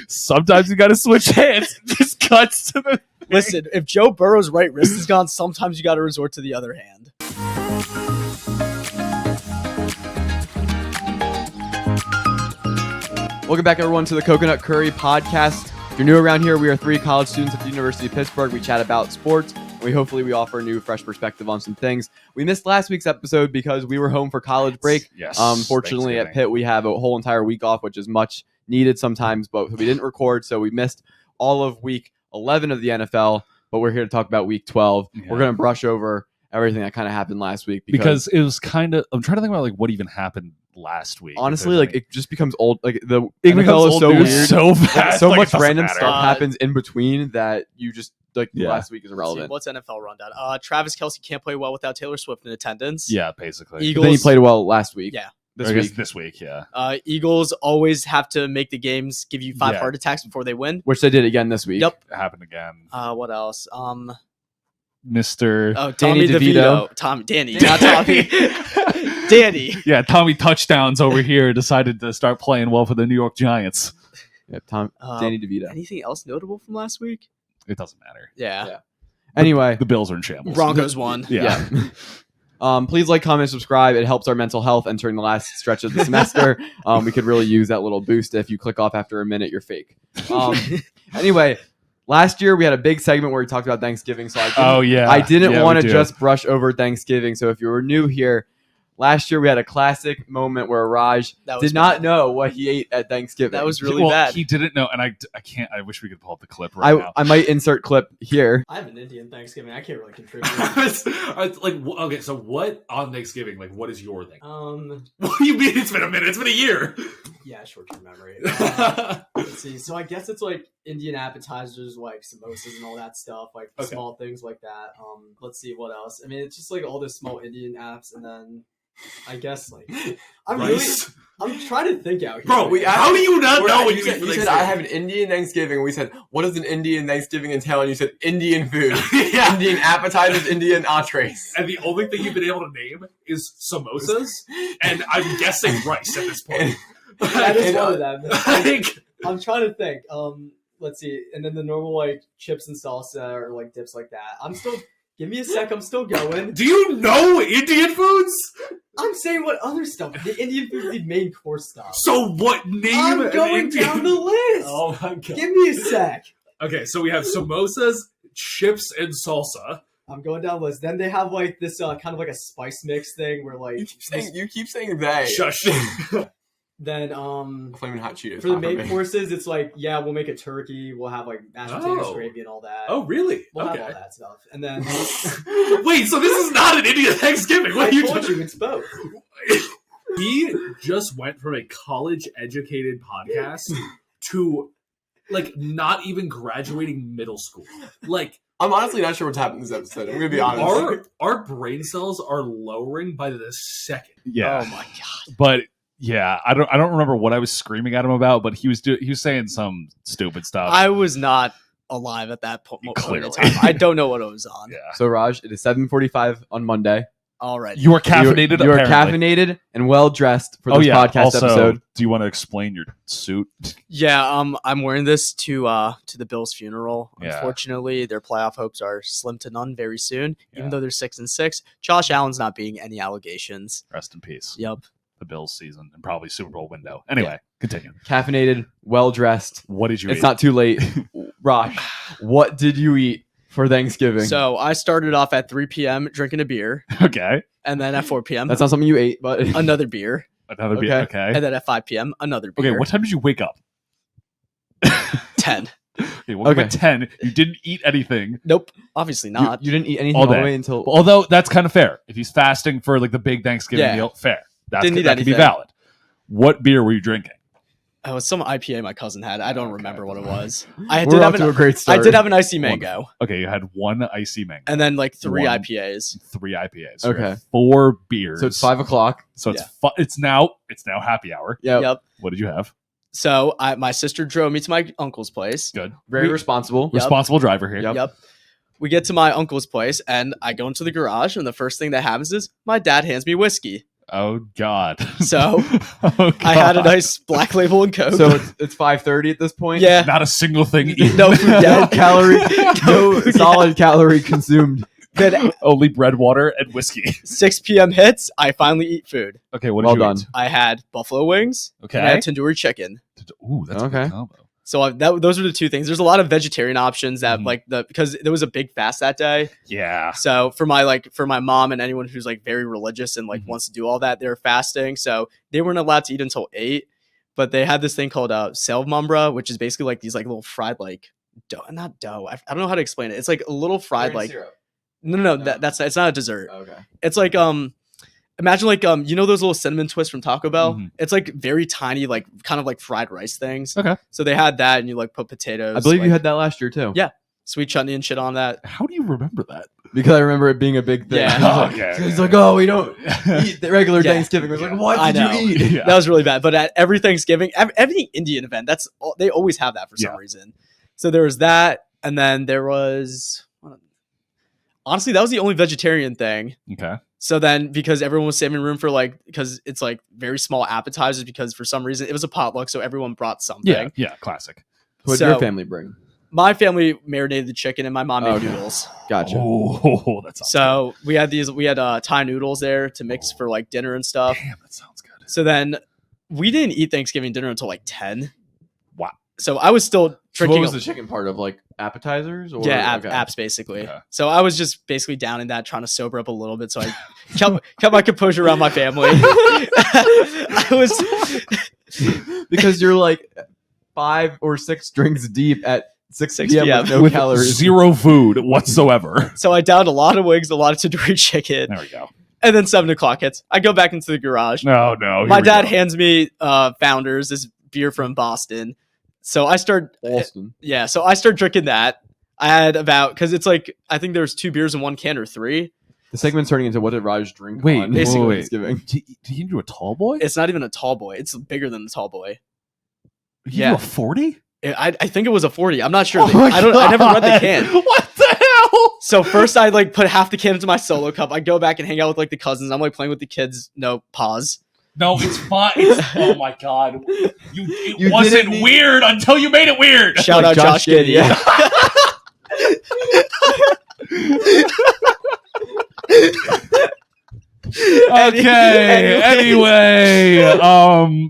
Sometimes you got to switch hands. Just cuts to the. Listen, if Joe Burrow's right wrist is gone, sometimes you got to resort to the other hand. Welcome back, everyone, to the Coconut Curry Podcast. If you're new around here, we are three college students at the University of Pittsburgh. We chat about sports. Hopefully we offer a new, fresh perspective on some things. We missed last week's episode because we were home for college break. Yes. Fortunately, at Pitt, we have a whole entire week off, which is much needed sometimes, but we didn't record, so we missed all of week 11 of the NFL, but we're here to talk about week 12. Yeah. We're going to brush over everything that kind of happened last week. Because it was kind of, I'm trying to think about like what even happened last week. Honestly, like it just becomes old. Like the it NFL is so weird. So fast. So like, much random stuff happens in between that you just last week is irrelevant. What's NFL rundown? Travis Kelce can't play well without Taylor Swift in attendance. Yeah, basically. Eagles, then he played well last week. Yeah. This week, yeah. Eagles always have to make the games give you 5 heart attacks before they win. Which they did again this week. Yep. It happened again. What else? Mr. Tommy DeVito. Danny, not Tommy. Danny. Yeah, Tommy Touchdowns over here decided to start playing well for the New York Giants. Yeah, Danny DeVito. Anything else notable from last week? It doesn't matter. Yeah. Anyway. The Bills are in shambles. Broncos won. Yeah. Please like, comment, subscribe. It helps our mental health entering the last stretch of the semester. We could really use that little boost. If you click off after a minute, you're fake. Anyway, last year we had a big segment where we talked about Thanksgiving. So I didn't want to just brush over Thanksgiving. So if you were new here, last year we had a classic moment where Raj did not know what he ate at Thanksgiving. That was really bad. He didn't know, and I can't. I wish we could pull up the clip now. I might insert clip here. I have an Indian Thanksgiving. I can't really contribute. Okay, so what on Thanksgiving? Like, what is your thing? What do you mean? It's been a minute. It's been a year. Yeah, short-term memory. Let's see. So I guess it's like Indian appetizers, like samosas and all that stuff, like small things like that. Let's see what else. I mean, it's just like all the small Indian apps, and then. I guess like I'm trying to think out here. Bro, how do you not know what you said? You said I have an Indian Thanksgiving. We said, what does an Indian Thanksgiving entail? And you said Indian food. Yeah. Indian appetizers, Indian entrees. And the only thing you've been able to name is samosas, and I'm guessing rice at this point. That is one of them. I'm trying to think. Let's see. And then the normal like chips and salsa or like dips like that. Give me a sec, I'm still going. Do you know Indian foods? I'm saying what other stuff. The Indian food is the main course stuff. So what name? I'm going down the list. Oh my god. Give me a sec. Okay, so we have samosas, chips, and salsa. I'm going down the list. Then they have like this kind of like a spice mix thing where like you keep saying they. Shush. Then Flaming hot Cheetos for the main courses, it's like we'll make a turkey, we'll have like mashed potatoes, gravy, and all that. Oh really? We'll have all that stuff, and then wait, so this is not an Indian Thanksgiving? What I told you it's both. He just went from a college-educated podcast to like not even graduating middle school. Like I'm honestly not sure what's happened in this episode. I'm gonna be honest. Our brain cells are lowering by the second. Yeah. Oh my god. But. Yeah, I don't remember what I was screaming at him about, but he was saying some stupid stuff. I was not alive at that point. Clearly, I don't know what it was on. Yeah. So Raj, it is 7:45 on Monday. All right. You are caffeinated. You are caffeinated and well dressed for this podcast also, episode. Do you want to explain your suit? Yeah, I'm wearing this to the Bills' funeral. Yeah. Unfortunately, their playoff hopes are slim to none very soon. Even though they're 6-6, Josh Allen's not being any allegations. Rest in peace. Yep. The Bills season and probably Super Bowl window. Anyway, continue. Caffeinated, well dressed. What did you eat? It's not too late. Raj, what did you eat for Thanksgiving? So I started off at 3 p.m. drinking a beer. Okay. And then at 4 p.m. That's not something you ate, but another beer. Another beer. Okay. And then at 5 p.m. another beer. Okay, what time did you wake up? 10. Okay, woke up at 10. You didn't eat anything. Nope. Obviously not. You didn't eat anything all the way until... Although that's kind of fair. If he's fasting for like the big Thanksgiving meal, fair. That can be valid. What beer were you drinking? It was some IPA my cousin had. I don't remember what it was. I did have a great start. I did have an icy mango. Okay, you had one icy mango. And then like 3 IPAs. 3 IPAs. Okay. 4 beers. So it's 5 o'clock. So it's now happy hour. Yep. What did you have? So my sister drove me to my uncle's place. Good. Very responsible. Yep. Responsible driver here. Yep. We get to my uncle's place and I go into the garage and the first thing that happens is my dad hands me whiskey. Oh God. So Oh, God. I had a nice Black Label and Coke. So it's 5:30 at this point. Yeah. Not a single thing eaten. No food No yet. calorie, no food solid calorie consumed. Then Only bread, water, and whiskey. 6 p.m. hits. I finally eat food. Okay, what Well did you done. eat? I had buffalo wings. Okay. And I had tandoori chicken. Ooh, that's a Okay. good combo. So those are the two things. There's a lot of vegetarian options that Mhm. because there was a big fast that day. Yeah. So for my mom and anyone who's like very religious and like Mhm. wants to do all that, they're fasting. So they weren't allowed to eat until 8. But they had this thing called selvmembra, which is basically like these like little fried like dough, not dough. I don't know how to explain it. It's like a little fried like no. That's it's not a dessert. Okay. It's like imagine like you know those little cinnamon twists from Taco Bell? Mhm. It's like very tiny, like kind of like fried rice things. Okay. So they had that, and you like put potatoes. I believe like, you had that last year too. Yeah. Sweet chutney and shit on that. How do you remember that? Because I remember it being a big thing. Yeah. He's Oh, like, okay, he's okay. like, oh, we don't eat the regular Yeah. Thanksgiving. I was like, Yeah. what I did know. you eat? Yeah. That was really bad. But at every Thanksgiving, every Indian event, they always have that for some Yeah. reason. So there was that, and then there was honestly that was the only vegetarian thing. Okay. So then, because everyone was saving room for because it's like very small appetizers, because for some reason it was a potluck, so everyone brought something. Yeah. Yeah. Classic. What did So- your family bring? My family marinated the chicken, and my mom made Okay. noodles. Gotcha. Oh, that sounds So we had Thai noodles there to mix for like dinner and good. stuff. Damn, that sounds good. So then we didn't eat Thanksgiving dinner until like 10. Wow. So I was still So drinking. what was the chicken part of, like appetizers? Or Yeah, okay. apps basically. Okay. So I was just basically down in that, trying to sober up a little bit. So I kept my composure around my family. I was Because you're like 5 or 6 drinks deep at 6 6 p.m. p.m. with no With calories. zero food whatsoever. so I downed a lot of wings, a lot of tandoori chicken, There we go. and then 7 o'clock hits. I go back into the garage. No, no. here My we dad go. hands me Founders, this beer from Boston. So I start Boston. so I start drinking that. I had because it's like I think there's 2 beers in 1 can or 3. The segment's turning into what did Raj drink Wait, on basically- Thanksgiving? Did you do a tall boy? It's not even a tall boy. It's bigger than the tall boy. You yeah. do a 40? I think it was a 40. I'm not sure. Oh my I never read the God. can. What the hell? So first I like put half the can into my solo cup. I go back and hang out with like the cousins. I'm like playing with the kids. No, pause. No, it's fine. Oh my God. It You wasn't didn't need- weird until you made it weird. Shout Like out Josh Giddy. yeah. Okay. Anyway,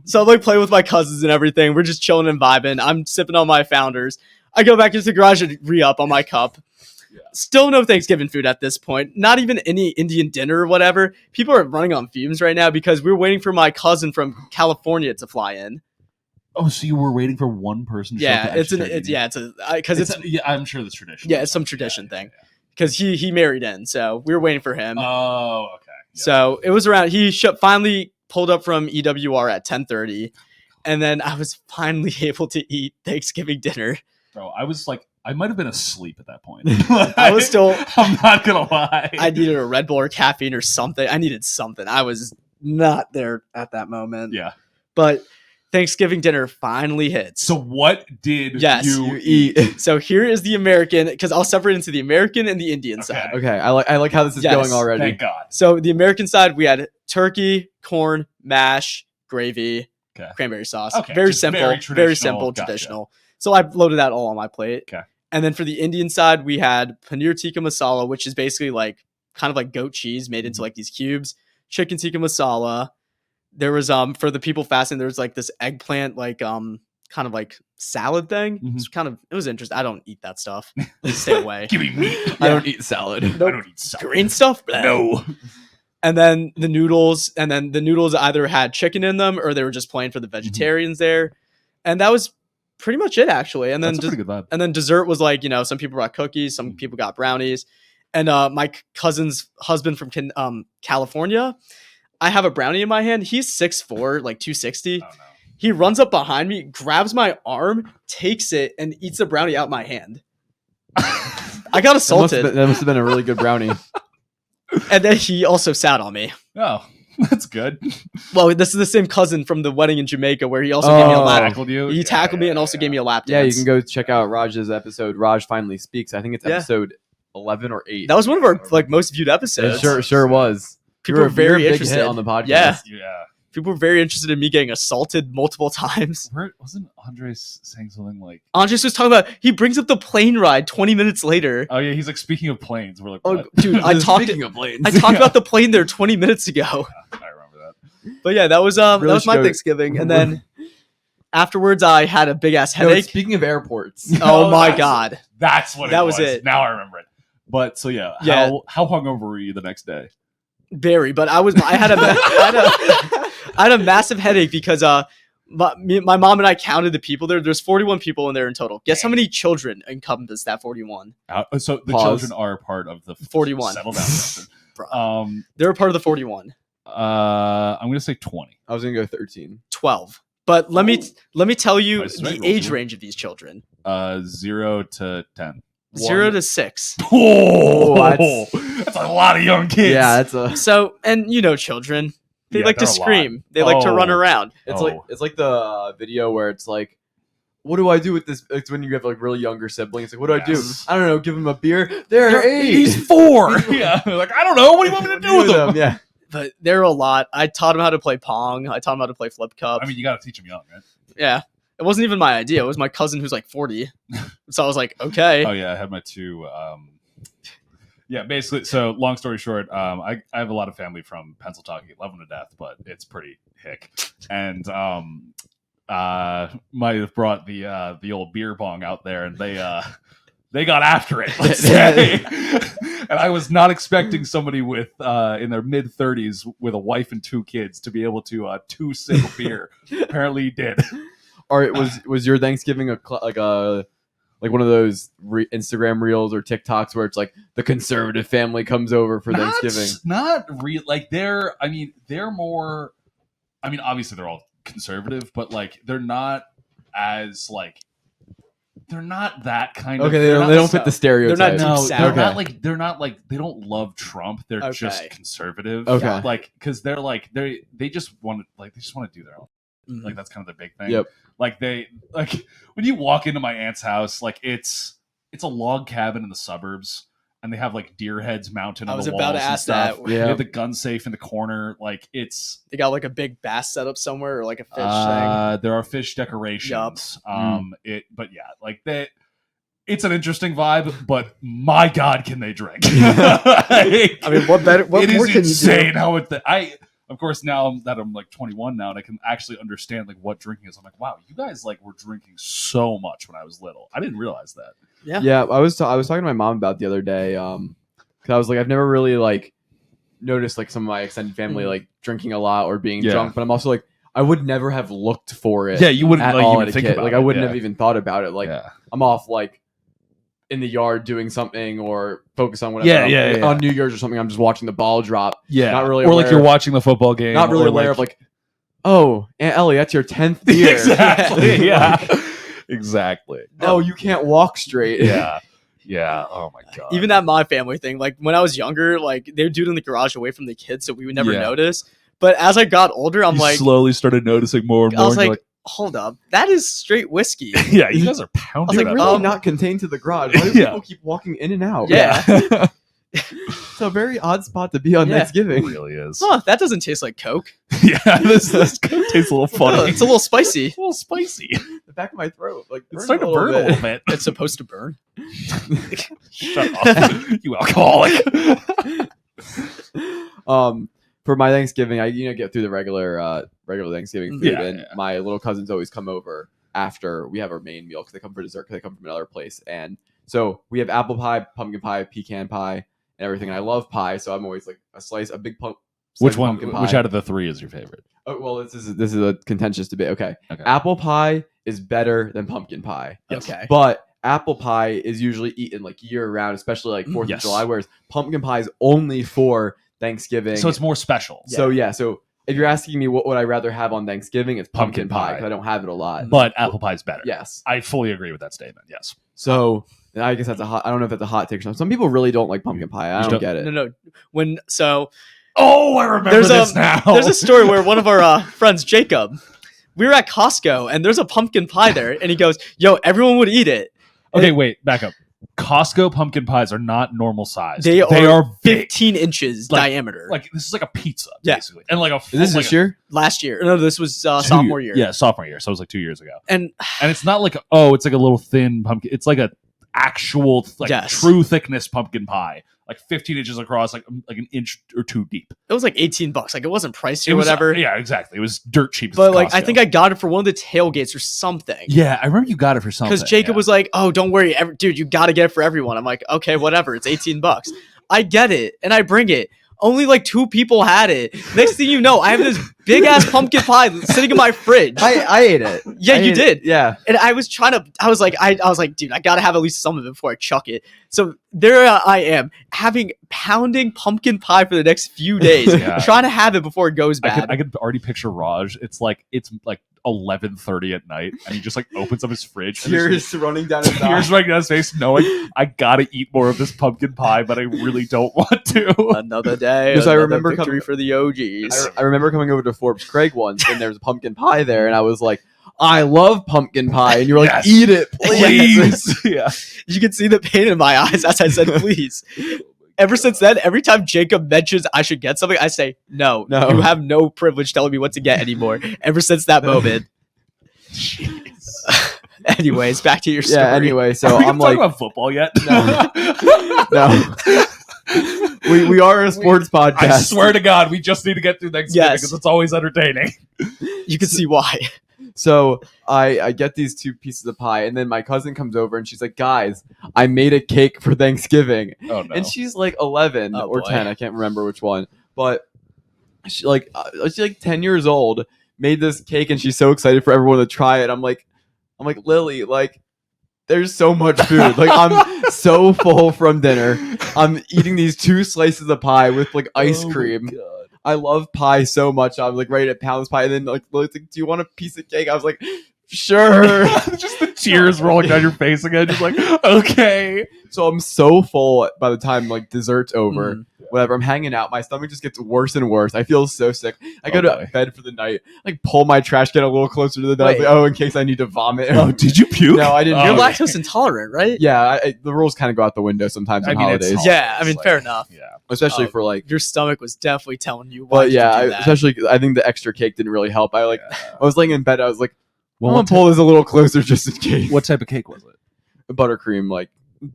So I'm like playing with my cousins and everything. We're just chilling and vibing. I'm sipping on my Founders. I go back into the garage and re-up on my cup. Yeah. Still no Thanksgiving food at this point. Not even any Indian dinner or whatever. People are running on fumes right now because we're waiting for my cousin from California to fly in. oh, so you were waiting for one person to show Yeah, up it's to an extra it's turkey? yeah it's a because it's yeah, I'm sure that's tradition. yeah it's some tradition thing because he married in, so we were waiting for him. Oh, okay. Yeah. So it was around. He finally pulled up from EWR at 10:30, and then I was finally able to eat Thanksgiving dinner. Bro, I was like, I might have been asleep at that point. I was still. I'm not gonna lie. I needed a Red Bull or caffeine or something. I needed something. I was not there at that moment. Yeah. But Thanksgiving dinner finally hits. So what did Yes, you eat. So here is the American, because I'll separate into the American and the Indian side. Okay, I like how this is Yes. going already. Thank God. So the American side, we had turkey, corn, mash, gravy, Okay. cranberry sauce. Okay, Very just simple, very very, traditional. simple, Gotcha. traditional. So I loaded that all on my plate. Okay. And then for the Indian side, we had paneer tikka masala, which is basically like kind of like goat cheese made into like these cubes. Chicken tikka masala. There was for the people fasting, there was like this eggplant like kind of like salad thing. Mhm. It's kind of, it was interesting. I don't eat that stuff. Stay away. Give me meat. I don't eat salad. I don't eat salad. Green stuff? Blah. No. And then the noodles, either had chicken in them or they were just plain for the vegetarians there. And that was pretty much it, actually. And then That's a pretty good vibe. and then dessert was like, some people brought cookies, some people got brownies. And my cousin's husband from California, I have a brownie in my hand. He's 6'4", like 260. Oh, no. He runs up behind me, grabs my arm, takes it, and eats the brownie out my hand. I got assaulted. That must have been a really good brownie. And then he also sat on me. Oh, that's good. Well, this is the same cousin from the wedding in Jamaica where he also gave me a Oh. lap. Tackled you. He tackled me and also gave me a lap Yeah, you dance. can go check out Raj's episode. Raj Finally Speaks. I think it's Yeah. episode 11 or 8. That was one of our like most viewed episodes. It sure was. People were very interested on the podcast. Yeah. Yeah. People were very interested in me getting assaulted multiple times. Wasn't Andres saying something like... Andres was talking about, he brings up the plane ride 20 minutes later. Oh, yeah, he's like, speaking of planes. We're like, Oh, what? dude, I talked about the plane there 20 minutes ago. Yeah, I remember that. But yeah, that was Really my Thanksgiving. And then afterwards, I had a big-ass headache. Speaking of airports. Oh, my God. That's what That it was it. Now I remember it. But, so yeah, Yeah. how hungover were you the next day? Very, but I had a massive headache because my mom and I counted the people there. There's 41 people in there in total. Guess how many children encompass that 41? So the Pause. children are part of the 41. Settle down. Justin. They're a part of the 41. I'm gonna say 20. I was going to go 13. 12. But let me tell you Nice straight the roll, age dude. range of these children. 0 to 10. 0 to 6. Oh, that's- that's a lot of young kids. Yeah, that's a... So, and children, they Yeah, like to they're a lot. scream. They like to run Oh. around. It's like the video where it's like, what do I do with this? It's when you have like really younger siblings. Like, what do I do? Yes. I don't know. Give them a beer. They're 8. He's 4. Yeah, like I don't know. What do you want me to do with them? Yeah. But there are a lot. I taught them how to play Pong. I taught them how to play Flip Cup. I mean, you got to teach them young, right? Yeah. It wasn't even my idea. It was my cousin who's like 40. So I was like, okay. Oh yeah, I had my 2. Yeah, basically. So long story short, I have a lot of family from Pennsylvania. Love them to death, but it's pretty hick. And might have brought the old beer bong out there, and they got after it. Let's say. And I was not expecting somebody with in their mid 30s with a wife and 2 kids to be able to 2 sip a beer. Apparently, he did. Or it was your Thanksgiving like one of those Instagram reels or TikToks where it's like the conservative family comes over for Thanksgiving? Not real. Like they're more. I mean, obviously they're all conservative, but like they're not as like. They're not that kind of. Okay, they don't fit the stereotype. They're not No, deep they're south. not like they're not like they don't love Trump. They're Okay. just conservative. Okay. like because they're like they just want to do their own. Mhm. Like that's kind of the big thing. Yep. Like when you walk into my aunt's house, like it's a log cabin in the suburbs, and they have like deer heads mounted I on was the walls about to and ask stuff. that. Yeah. They have the gun safe in the corner. Like it's They got like a big bass set up somewhere or like a fish thing. there are fish decorations. Yup. But yeah, like that. It's an interesting vibe, but my God, can they drink? I mean, what better? What it more is can you insane do? how of course, now that I'm like 21 now, and I can actually understand like what drinking is. I'm like, wow, you guys like were drinking so much when I was little. I didn't realize that. Yeah, I was talking to my mom about the other day, because I was like, I've never really like noticed like some of my extended family like drinking a lot or being Yeah. drunk, but I'm also like, I would never have looked for it. Yeah, you wouldn't at like, all even as a think kid. about Like it. I wouldn't Yeah. have even thought about it. Like Yeah. I'm off like in the yard doing something or focus on whatever. Yeah. On New Year's or something, I'm just watching the ball drop. Yeah, Not really or like aware you're of- watching the football game. Not really or, aware of like, oh, Aunt Ellie, that's your 10th beer. exactly. Yeah, exactly. Oh, you can't walk straight. Yeah. Yeah. Oh my God. Even at my family thing, like when I was younger, like they would do it in the garage away from the kids, so we would never Yeah. notice. But as I got older, I'm you like, slowly started noticing more and I more. was and you're like, hold up, that is straight whiskey. yeah, you guys are pounding. You're that really up. not contained to the garage. Why do Yeah. people keep walking in and out? Yeah. It's a very odd spot to be on Yeah. It Thanksgiving. really is. Huh, that doesn't taste like Coke. Yeah, this tastes a little funny. It's a little spicy. It's a little spicy. The back of my throat, like, It's burns starting to burn a little bit. It's supposed to burn. Shut up, you alcoholic. For my Thanksgiving, I get through the regular Thanksgiving food, Yeah, and yeah. my little cousins always come over after we have our main meal because they come for dessert because they come from another place. And so we have apple pie, pumpkin pie, pecan pie, and everything. And I love pie, so I'm always like a big slice Which of one? pumpkin pie. Which out of the 3 is your favorite? Oh, well, this is a contentious debate. Okay. Okay. Apple pie is better than pumpkin pie, Yes. Okay. but apple pie is usually eaten like year round, especially like 4th Yes. of July, whereas pumpkin pie is only for Thanksgiving. So it's more special. So if you're asking me what would I rather have on Thanksgiving, it's pumpkin Pumpkin pie pie. because I don't have it a lot. But apple pie is better. Yes. I fully agree with that statement. Yes. So I guess that's I don't know if that's a hot take or something. Some people really don't like pumpkin pie. I You don't don't- get it. No. So Oh, I remember There's this now. there's a story where one of our friends, Jacob, we were at Costco and there's a pumpkin pie there, and he goes, "Yo, everyone would eat it." Okay, wait, back up. Costco pumpkin pies are not normal size. They are are big. 15 inches Like- diameter. Like this is like a pizza, Yeah. basically, and like a. Is this like this year? Last year. No, this was sophomore year. Yeah, sophomore year. So it was like 2 years ago. And And it's not like it's like a little thin pumpkin. It's like a actual like Yes. true thickness pumpkin pie, like 15 inches across, like an inch or two deep. it was like $18. Like it wasn't pricey It or was, waiver. Yeah, exactly. It was dirt cheap. But like I think I got it for one of the tailgates or something. Yeah, I remember you got it for something. Because Jacob yeah. was like, "Oh, don't worry, dude, you got to get it for everyone." I'm like, "Okay, whatever. It's $18." I get it, and I bring it. Only like 2 people had it. Next thing you know, I have this big ass pumpkin pie sitting in my fridge. I ate it. Yeah, I you ate did. it. Yeah. And I was like, dude, I gotta have at least some of it before I chuck it. So there I am, pounding pumpkin pie for the next few days, Yeah. trying to have it before it goes bad. I could already picture Raj. It's like 11:30 at night, and he just like opens up his fridge. and there's Tears running down his tears right down his face, knowing I gotta eat more of this pumpkin pie, but I really don't want to. Another day. Because I another remember victory coming- for the OGs. I remember coming over to Forbes Craig once, and there was a pumpkin pie there, and I was like, I love pumpkin pie. And you were like, Yes. eat it, please. Please. Yeah. You can see the pain in my eyes as I said, please. Ever since then, every time Jacob mentions I should get something, I say, no, No. you have no privilege telling me what to get anymore. Ever since that moment. Anyways, back to your story. Yeah, anyway, so Are we I'm gonna talk like, about football yet? no. we are a sports podcast. I swear to God, we just need to get through Thanksgiving Yes. because it's always entertaining. You can see why. So I get these 2 pieces of pie, and then my cousin comes over, and she's like, guys, I made a cake for Thanksgiving. Oh no! And she's like 11 Oh, or boy. 10, I can't remember which one, but she's like 10 years old, made this cake, and she's so excited for everyone to try it. I'm like Lily, like there's so much food. Like I'm so full from dinner. I'm eating these 2 slices of pie with like ice Oh my cream. God. I love pie so much. I'm like ready to pound this pie, and then like Lily's like, do you want a piece of cake? I was like, sure. Just the tears rolling down your face again. Just like, okay. So I'm so full by the time like dessert's over. Mm. Whatever, I'm hanging out. My stomach just gets worse and worse. I feel so sick. I go Oh, to boy. bed for the night, like pull my trash can a little closer to the bed. I was Wait. like, oh, in case I need to vomit. Oh, did you puke? No, I didn't. You're Oh, lactose intolerant, right? Yeah, the rules kind of go out the window sometimes I on mean, it's holidays, Yeah, I mean, like- fair enough. Yeah. especially Oh, for like. Your stomach was definitely telling you why But did yeah, you do that. especially 'cause I think the extra cake didn't really help. I was laying in bed. I was like, Well, I'm gonna pull this a little closer just in case. What type of cake was it? Buttercream? Like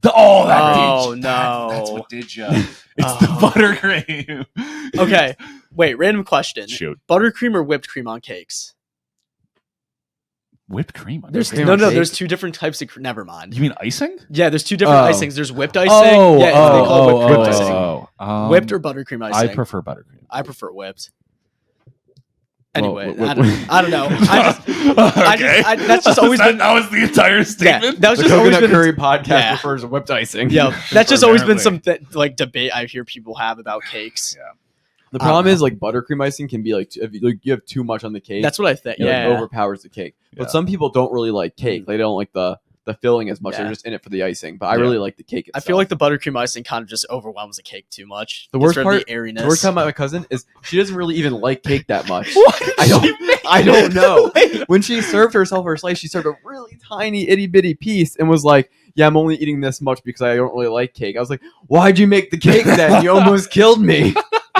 Oh, that Oh, did, no. That's what did you? It's the Oh. buttercream. Okay, wait, random question. Shoot. Buttercream or whipped cream on cakes? Whipped cream. on There's cake? on cake? there's 2 different types of never mind. You mean icing? Yeah, there's 2 different Oh. icings. There's whipped icing. They call it whipped cream icing. Whipped or buttercream I icing? prefer buttercream. I prefer whipped. Well, Anyway, wh- I don't know. That's just always been. that was the entire Yeah, statement. that was the just always Coconut been. Curry podcast yeah. prefers whipped icing. Yeah, that's just always been Apparently. some like debate I hear people have about cakes. Yeah. The I don't problem know. is like buttercream icing can be like if you have too much on the cake. That's what I think. it Yeah, like overpowers the cake. Yeah. But some people don't really like cake. They don't like the filling as much. Yeah. They're just in it for the icing. But I Yeah. really like the cake I itself. feel like the buttercream icing kind of just overwhelms the cake too much. The Gets worst rid of part- the airiness. the worst time about my cousin is she doesn't really even like cake that much. What? I don't know. When she served herself her slice, she served a really tiny itty bitty piece and was like, "Yeah, I'm only eating this much because I don't really like cake." I was like, "Why'd you make the cake then? You almost killed me."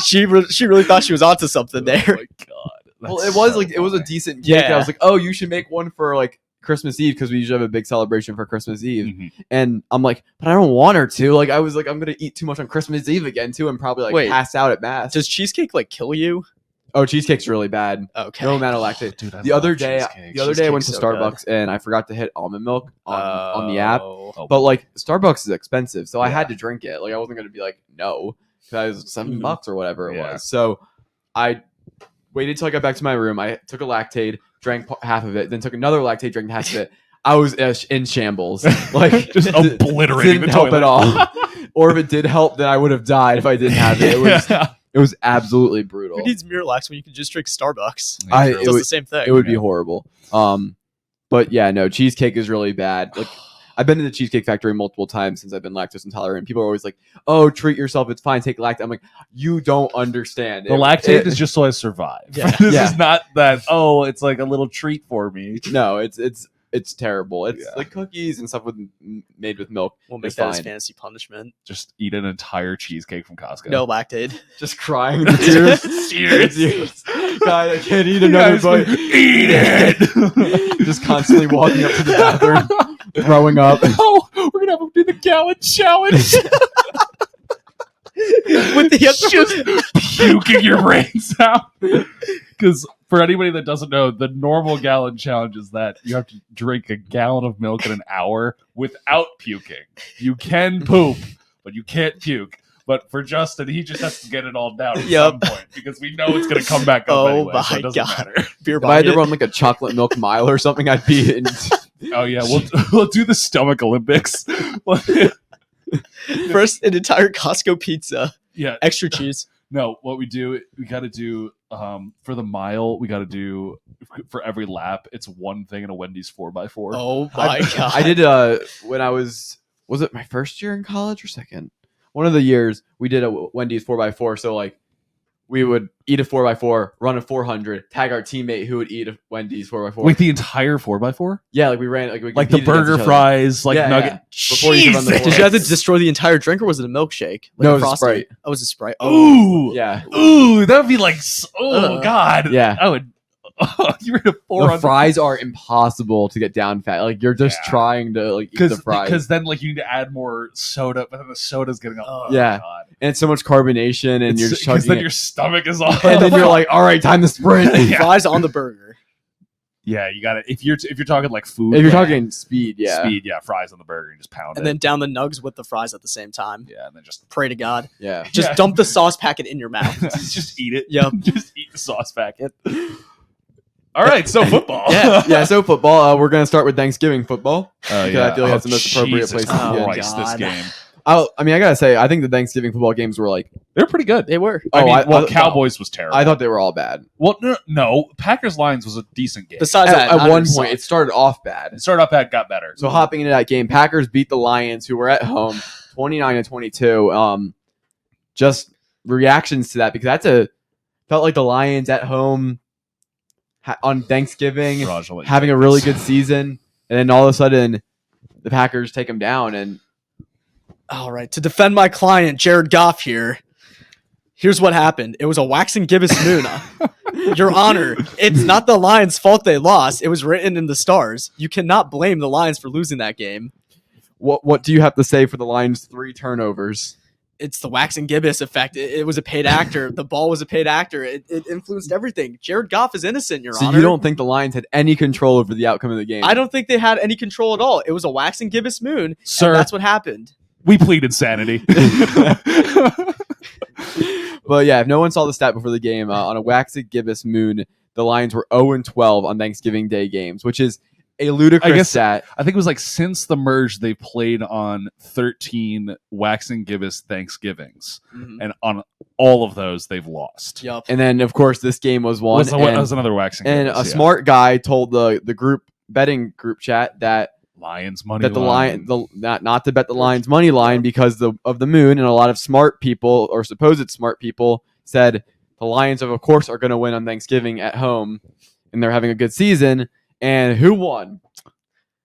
she really thought she was onto something Oh there. my god. Well, That's it was so like it was a funny. decent cake. Yeah. I was like, "Oh, you should make one for like Christmas Eve because we usually have a big celebration for Christmas Eve." Mhm. And I'm like, "But I don't want her to." Like, I was like, "I'm gonna eat too much on Christmas Eve again too, and probably like Wait. pass out at mass." Does cheesecake like kill you? Oh, cheesecake's really bad. Okay. No amount of lactate. Dude, I The other love day, cheesecake. I went to Cheesecake's so good. Starbucks and I forgot to hit almond milk on the app. Oh. But like Starbucks is expensive, so I Yeah. had to drink it. Like I wasn't gonna be like no, because it was $7 Mhm. or whatever it Yeah. was. So I waited till I got back to my room. I took a lactate, drank half of it, then took another lactate, drank half of it. I was in shambles, like Just obliterating didn't the help toilet. at all. Or if it did help, then I would have died if I didn't have it. It was absolutely brutal. Who needs Miralax when you can just drink Starbucks? I- It it does would- the same thing. It would be Yeah. horrible. But yeah, no, cheesecake is really bad. Like I've been to the Cheesecake Factory multiple times since I've been lactose intolerant. People are always like, "Oh, treat yourself. It's fine. Take lactate." I'm like, you don't understand. The lactate is just so I survive. Yeah. This Yeah. is not that. Oh, it's like a little treat for me. no. It's it's terrible. It's Yeah. like cookies and stuff made with milk. We'll make It's that as fine. fantasy punishment. Just eat an entire cheesecake from Costco. No lactate. Just crying the tears. Cheers. God, I can't eat You another guys bite. eat it. Just constantly walking up to the bathroom, throwing up. Oh, we're gonna have them do the gallon challenge. With the Just puking your brains out. Because for anybody that doesn't know, the normal gallon challenge is that you have to drink a gallon of milk in an hour without puking. You can poop, but you can't puke. But for Justin, he just has to get it all down at some point because we know it's going to come back up Oh anyway. So my it doesn't God. matter. beer If I had to bucket. run like a chocolate milk mile or something, I'd be in. Oh yeah, we'll do the stomach Olympics. First, an entire Costco pizza, Yeah, extra cheese. no. What we got to do for the mile. We got to do for every lap. It's one thing in a Wendy's 4x4. Oh my God. I did when I was it my first year in college or second? One of the years we did a Wendy's 4x4. So like we would eat a 4x4, run a 400, tag our teammate who would eat a Wendy's 4x4. Like the entire 4x4 yeah, like we ran we like the competed against burger each other. fries, like Yeah, nugget. yeah. Before you could run the Jesus. Did you have to destroy the entire drink or was it a milkshake? Like No, a it was a Frosty? Sprite. Oh, it was a Sprite. Ooh, Yeah, ooh, that would be like, oh god, yeah. I would. You were in a The 400 fries are impossible to get down fat. Like you're just Yeah. trying to like eat the fries. because then like you need to add more soda, but then the soda's getting up. Oh, Yeah. God. And it's so much carbonation, and you're just Because chugging then it. your stomach is all. And then you're like, all right, time to sprint. Yeah. Fries on the burger. yeah, you got it. If you're talking like food, If you're like, talking speed, yeah. speed, yeah, fries on the burger, and just pound And it. then down the nugs with the fries at the same time. Yeah, and then just Pray to God. Yeah. Just Yeah. dump the sauce packet in your mouth. just eat it. Yep. Just eat the sauce packet. All right, so football. Yeah. Yeah, so football, we're going to start with Thanksgiving football. Oh, Because I feel like that's the most appropriate Jesus place to begin. Christ, this God. game. I mean, I got to say, I think the Thanksgiving football games were like, They're pretty good. They were. I mean, I- Cowboys was terrible. I thought they were all bad. Well, no, Packers Lions was a decent game. Besides that, At one Niners point, sucked. it started off bad. It started off bad, got better. So hopping into that game, Packers beat the Lions, who were at home, 29-22. Just reactions to that because felt like the Lions at home on Thanksgiving Raj, I'll let you having take a really this. good season, and then all of a sudden the Packers take them down. And All right. To defend my client, Jared Goff here. Here's what happened. It was a wax and gibbous moon. Your Honor, it's not the Lions' fault they lost. It was written in the stars. You cannot blame the Lions for losing that game. what do you have to say for the Lions' 3 turnovers? It's the wax and gibbous effect. It was a paid actor. The ball was a paid actor. It influenced everything. Jared Goff is innocent, Your So Honor. you don't think the Lions had any control over the outcome of the game? I don't think they had any control at all. It was a wax and gibbous moon. Sir, And that's what happened. we plead insanity. But yeah, if no one saw the stat before the game, on a waxy gibbous moon, the Lions were 0-12 on Thanksgiving Day games, which is a ludicrous I guess- stat. I think it was like since the merge, they played on 13 Wax and Gibbous Thanksgivings, and on all of those, they've lost. Yup. And then, of course, this game was one. Was another Wax and And Gibbous, a yeah. smart guy told the group betting group chat that Lions money that the line. not to bet the Lions money line because of the moon, and a lot of smart people or supposed smart people said the Lions of course are going to win on Thanksgiving at home, and they're having a good season. And who won?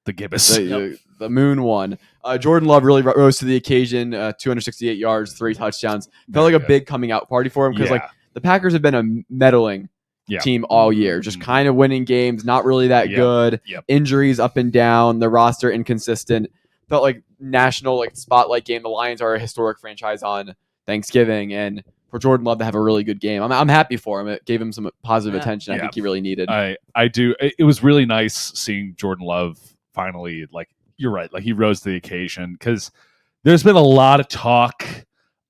The Gibbous. The moon won. Jordan Love really rose to the occasion. 268 yards, 3 touchdowns. Felt like Very a big coming out party for him because Yeah. like the Packers have been a meddling Yeah. team all year, just Mhm. kind of winning games, not really that Yep. good. Yep. Injuries up and down, the roster inconsistent. Felt like national spotlight game. The Lions are a historic franchise on Thanksgiving, and for Jordan Love to have a really good game, I'm happy for him. It gave him some positive Yeah. attention. I Yeah. think he really needed. I do. It was really nice seeing Jordan Love finally, like, you're right, like he rose to the occasion because there's been a lot of talk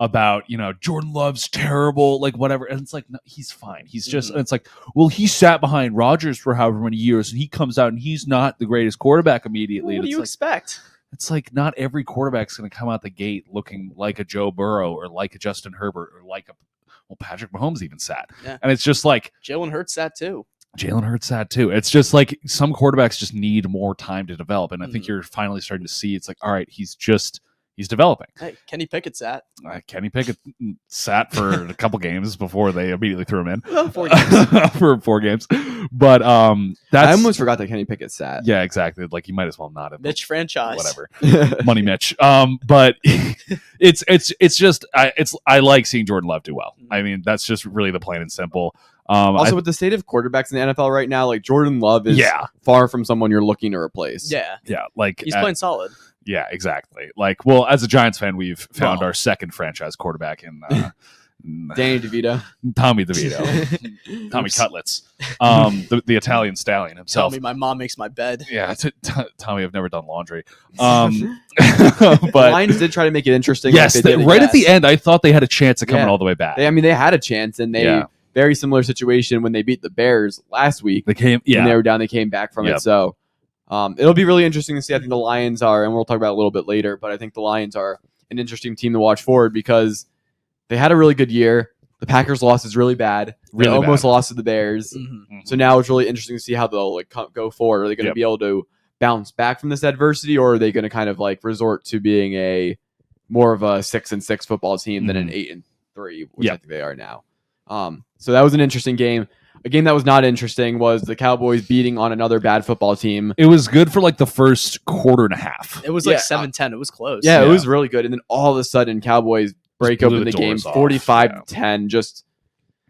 about, Jordan Love's terrible, like whatever. And it's like, no, he's fine. He's just, and it's like, well, he sat behind Rodgers for however many years and he comes out and he's not the greatest quarterback immediately. What do And you expect? it's like not every quarterback's going to come out the gate looking like a Joe Burrow or like a Justin Herbert or like Patrick Mahomes even sat. Yeah. And it's just like, Jalen Hurts that too. Jalen Hurts that too. It's just like some quarterbacks just need more time to develop. And I think Mhm. you're finally starting to see it's like, all right, He's developing. Hey, Kenny Pickett's at Kenny Pickett sat for a couple games before they immediately threw him in 4 games. for 4 games. But that's I almost forgot that Kenny Pickett sat. yeah, exactly. Like you might as well not have Mitch franchise. whatever. Money Mitch. But it's just I like seeing Jordan Love do well. I mean, that's just really the plain and simple. Also, with the state of quarterbacks in the NFL right now, like Jordan Love is far from someone you're looking to replace. Yeah. Like He's playing solid. Yeah, exactly. Like, well, as a Giants fan, we've found our second franchise quarterback in Danny DeVito. Tommy DeVito, Tommy Cutlets, the Italian stallion Tell himself. me my mom makes my bed. Yeah, Tommy, I've never done laundry. The But Lions did try to make it interesting. yes, like they did right at the against- end, I thought they had a chance of coming Yeah. all the way back. they had a chance, and they very similar situation when they beat the Bears last week. They came, When they were down, they came back from Yep. it. So it'll be really interesting to see. I think the Lions are, and we'll talk about it a little bit later, but I think the Lions are an interesting team to watch forward because they had a really good year. The Packers loss is really bad. Really they almost bad. lost to the Bears. Mhm. So now it's really interesting to see how they'll go forward. Are they going to Yep. be able to bounce back from this adversity, or are they going to kind of resort to being a more of a 6-6 football team than an 8-3, which I Yep. think they are now? So that was an interesting game. A game that was not interesting was the Cowboys beating on another bad football team. It was good for like the first quarter and a half. It was like Yeah. 7-10. It was close. Yeah, Yeah. it was really good. And then all of a sudden, Cowboys break blew open the the game doors off. 45-10.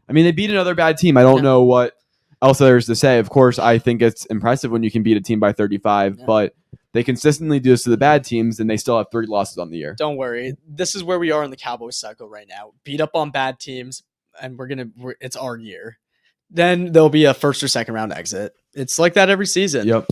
They beat another bad team. I don't know what else there is to say. Of course, I think it's impressive when you can beat a team by 35, but they consistently do this to the bad teams, and they still have 3 losses on the year. Don't worry. This is where we are in the Cowboys cycle right now. Beat up on bad teams, and it's our year. Then there'll be a first or second round exit. It's like that every season. Yep.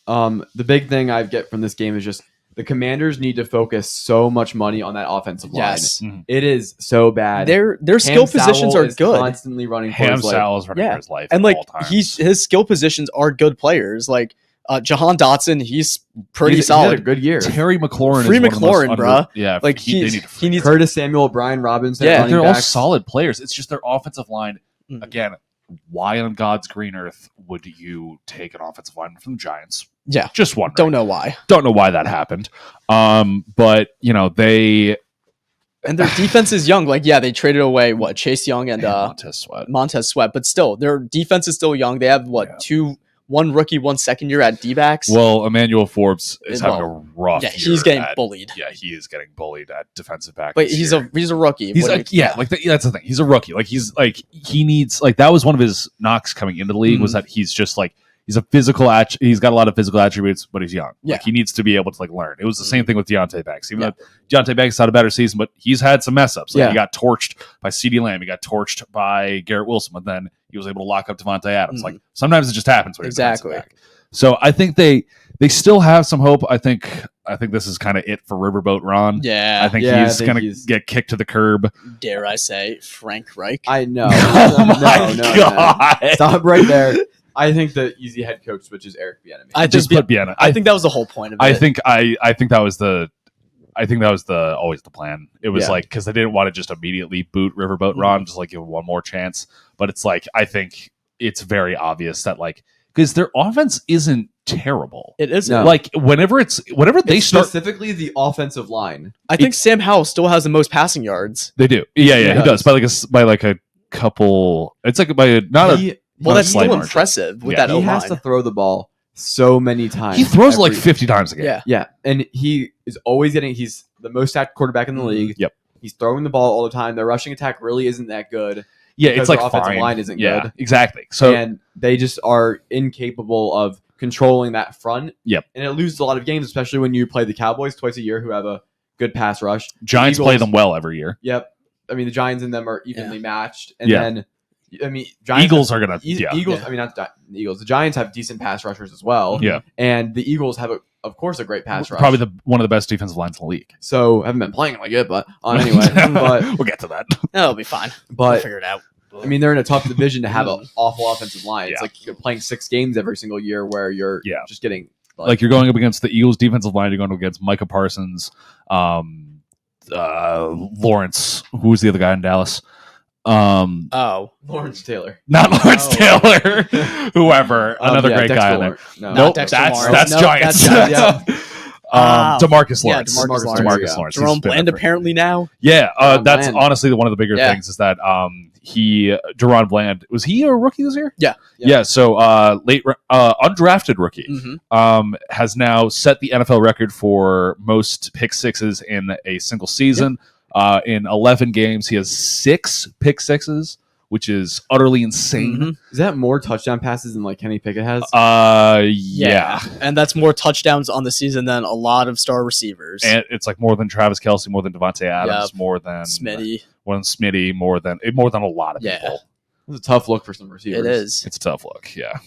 The big thing I get from this game is just the Commanders need to focus so much money on that offensive line. Yes. It is so bad. Their skill Ham positions Sowell are is good. Constantly running Ham towards, Sowell's running yeah. for his life, And at like all times. his skill positions are good players. Like Jahan Dotson, he's pretty he's had a solid. good year. Bruh. Free is one of the most McLaurin, bruh. Yeah, Like they he need needs. Curtis Samuel, Brian Robinson, Yeah, running they're all backs. solid players. It's just their offensive line. Mhm. Again, why on God's green earth would you take an offensive lineman from the Giants? Yeah. Just wondering. Don't know why. Don't know why that happened. But they And their defense is young. Like they traded away Chase Young and Montez Sweat. Montez Sweat, but still their defense is still young. They have one rookie, one second year at D-backs. Well, Emmanuel Forbes is having a rough. Yeah, year he's getting at- bullied. Yeah, he is getting bullied at defensive back. But this he's year. a rookie. He's What do like, you- that's the thing. He's a rookie. Like he needs that was one of his knocks coming into the league was that he's just he's a physical. He's got a lot of physical attributes, but he's young. Yeah. Like he needs to be able to learn. It was the same thing with Deontay Banks. Even though Deontay Banks had a better season, but he's had some mess ups. He got torched by CeeDee Lamb. He got torched by Garrett Wilson, but then he was able to lock up Devontae Adams. Like sometimes it just happens when you're Exactly. defensive back. So I think they still have some hope. I think this is kind of it for Riverboat Ron. Yeah. I think he's going to get kicked to the curb. Dare I say Frank Reich? I know. Oh my God. Stop right there. I think the easy head coach switch is Eric Bieniemy. I Just think put Bieniemy. I think that was the whole point of it. I think that was always the plan. It was because they didn't want to just immediately boot Riverboat Ron, just give him one more chance. But it's I think it's very obvious that because their offense isn't terrible. it is. No. Whenever they It's start, specifically the offensive line. I think Sam Howell still has the most passing yards. they do. Yeah, he does by a couple. It's by not a. Well, Not that's a slight still margin. impressive with Yeah. that He has O-line. to throw the ball so many times. He throws every- 50 times a game. Yeah. Yeah, and he is always he's the most sacked quarterback in the league. Yep. He's throwing the ball all the time. Their rushing attack really isn't that good. Yeah, Because it's their offensive fine. line isn't Yeah, good. exactly. So And they just are incapable of controlling that front. Yep. And it loses a lot of games, especially when you play the Cowboys twice a year who have a good pass rush. Giants Eagles- play them well every year. Yep. The Giants and them are evenly matched. And Yeah. then, Giants Eagles are gonna. Eagles, Yeah. not the Eagles. The Giants have decent pass rushers as well. Yeah. And the Eagles have, of course, a great pass rush. Probably one of the best defensive lines in the league. So, haven't been playing like it, but anyway. but, we'll get to that. That'll be fine. We'll but figure it out. they're in a tough division to have an awful offensive line. It's Yeah. like you're playing 6 games every single year where you're just getting You're going up against the Eagles defensive line. You're going up against Micah Parsons, Lawrence. Who was the other guy in Dallas? Oh, Lawrence Taylor. Not Lawrence Oh. Taylor. Whoever, another great Dexter guy in there. Lawrence. No. Not Nope, Dexter that's Lawrence. Nope, Giants. that's Giants. DeMarcus yeah, Lawrence. DeMarcus Lawrence. DeMarcus Lawrence. Jerome He's been Bland there for- apparently now. Yeah, Jerome that's Bland. honestly one of the bigger Yeah. things is that Deron Bland, was he a rookie this year? Yeah. Yeah. So undrafted rookie Mm-hmm. has now set the NFL record for most pick sixes in a single season. In 11 games, he has 6 pick sixes, which is utterly insane. Mm-hmm. Is that more touchdown passes than like Kenny Pickett has? Yeah. And that's more touchdowns on the season than a lot of star receivers. And it's like more than Travis Kelce, more than Devontae Adams, Yep. more than Smitty. more than a lot of Yeah. people. It's a tough look for some receivers. It is. It's a tough look. Yeah.